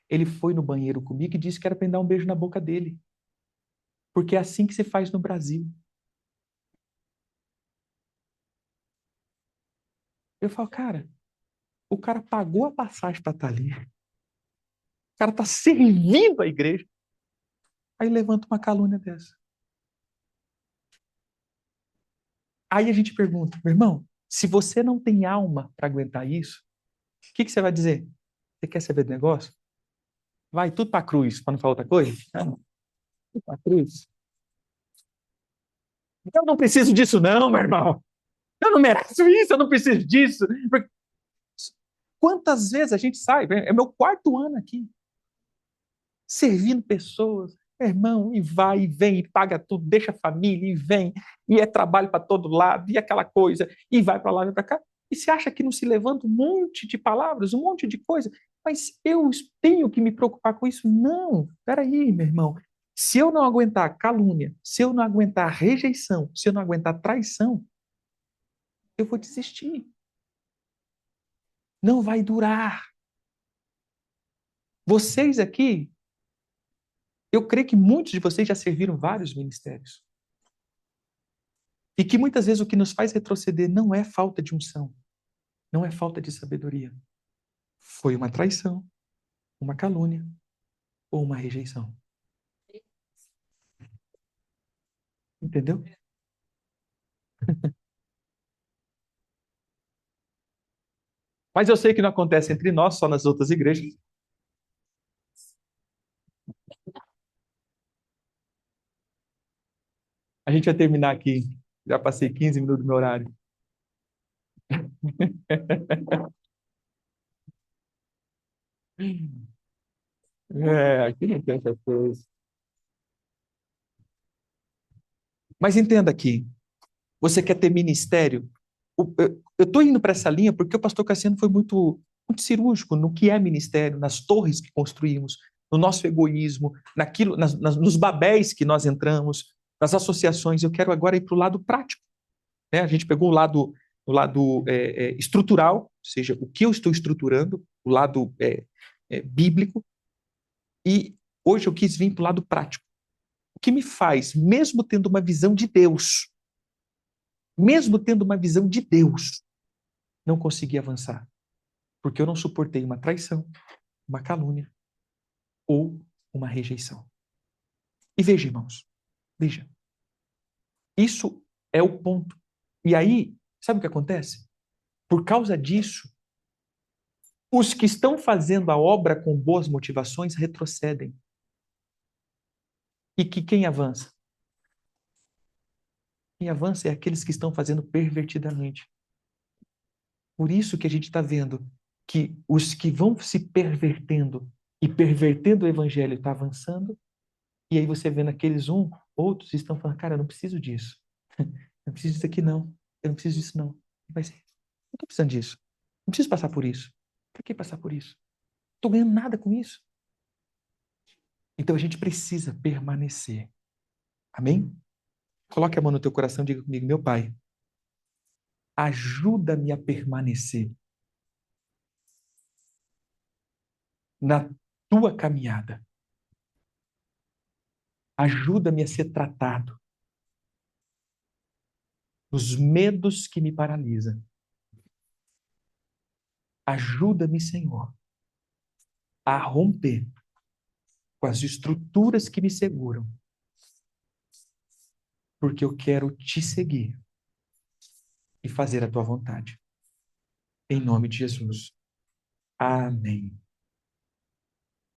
B: ele foi no banheiro comigo e disse que era para dar um beijo na boca dele. Porque é assim que se faz no Brasil. Eu falo, cara, o cara pagou a passagem para estar ali. O cara está servindo a igreja. Aí levanta uma calúnia dessa. Aí a gente pergunta, meu irmão, se você não tem alma para aguentar isso, o que você vai dizer? Você quer saber do negócio? Vai tudo para a cruz, para não falar outra coisa? Não, tudo para a cruz. Eu não preciso disso, não, meu irmão. Eu não mereço isso, eu não preciso disso. Porque quantas vezes a gente sai? É meu quarto ano aqui, servindo pessoas, meu irmão, e vai e vem, e paga tudo, deixa a família, e vem, e é trabalho para todo lado, e aquela coisa, e vai para lá e para cá. E você acha que não se levanta um monte de palavras, um monte de coisa? Mas eu tenho que me preocupar com isso? Não, peraí, meu irmão. Se eu não aguentar calúnia, se eu não aguentar rejeição, se eu não aguentar traição, eu vou desistir. Não vai durar. Vocês aqui, eu creio que muitos de vocês já serviram vários ministérios. E que muitas vezes o que nos faz retroceder não é falta de unção, não é falta de sabedoria. Foi uma traição, uma calúnia ou uma rejeição. Entendeu? Mas eu sei que não acontece entre nós, só nas outras igrejas. A gente vai terminar aqui. Já passei 15 minutos do meu horário. Aqui não tem essa coisa. Mas entenda aqui, você quer ter ministério? Eu estou indo para essa linha porque o pastor Cassiano foi muito cirúrgico no que é ministério, nas torres que construímos, no nosso egoísmo, nos babéis que nós entramos, nas associações. Eu quero agora ir para o lado prático. Né? A gente pegou o lado estrutural, ou seja, o que eu estou estruturando, o lado bíblico, e hoje eu quis vir para o lado prático. O que me faz, mesmo tendo uma visão de Deus, não conseguir avançar? Porque eu não suportei uma traição, uma calúnia ou uma rejeição. E veja, irmãos, veja, isso é o ponto. E aí, sabe o que acontece? Por causa disso, os que estão fazendo a obra com boas motivações retrocedem. E que quem avança? Quem avança é aqueles que estão fazendo pervertidamente. Por isso que a gente está vendo que os que vão se pervertendo e pervertendo o evangelho está avançando, e aí você vendo aqueles outros estão falando, cara, eu não preciso disso. Eu não preciso disso aqui, não. Eu não preciso disso, não. Mas eu não estou precisando disso. Não preciso passar por isso. Por que passar por isso? Não estou ganhando nada com isso. Então a gente precisa permanecer. Amém? Coloque a mão no teu coração e diga comigo, meu Pai, ajuda-me a permanecer na tua caminhada. Ajuda-me a ser tratado dos medos que me paralisam. Ajuda-me, Senhor, a romper com as estruturas que me seguram, porque eu quero te seguir e fazer a tua vontade. Em nome de Jesus. Amém.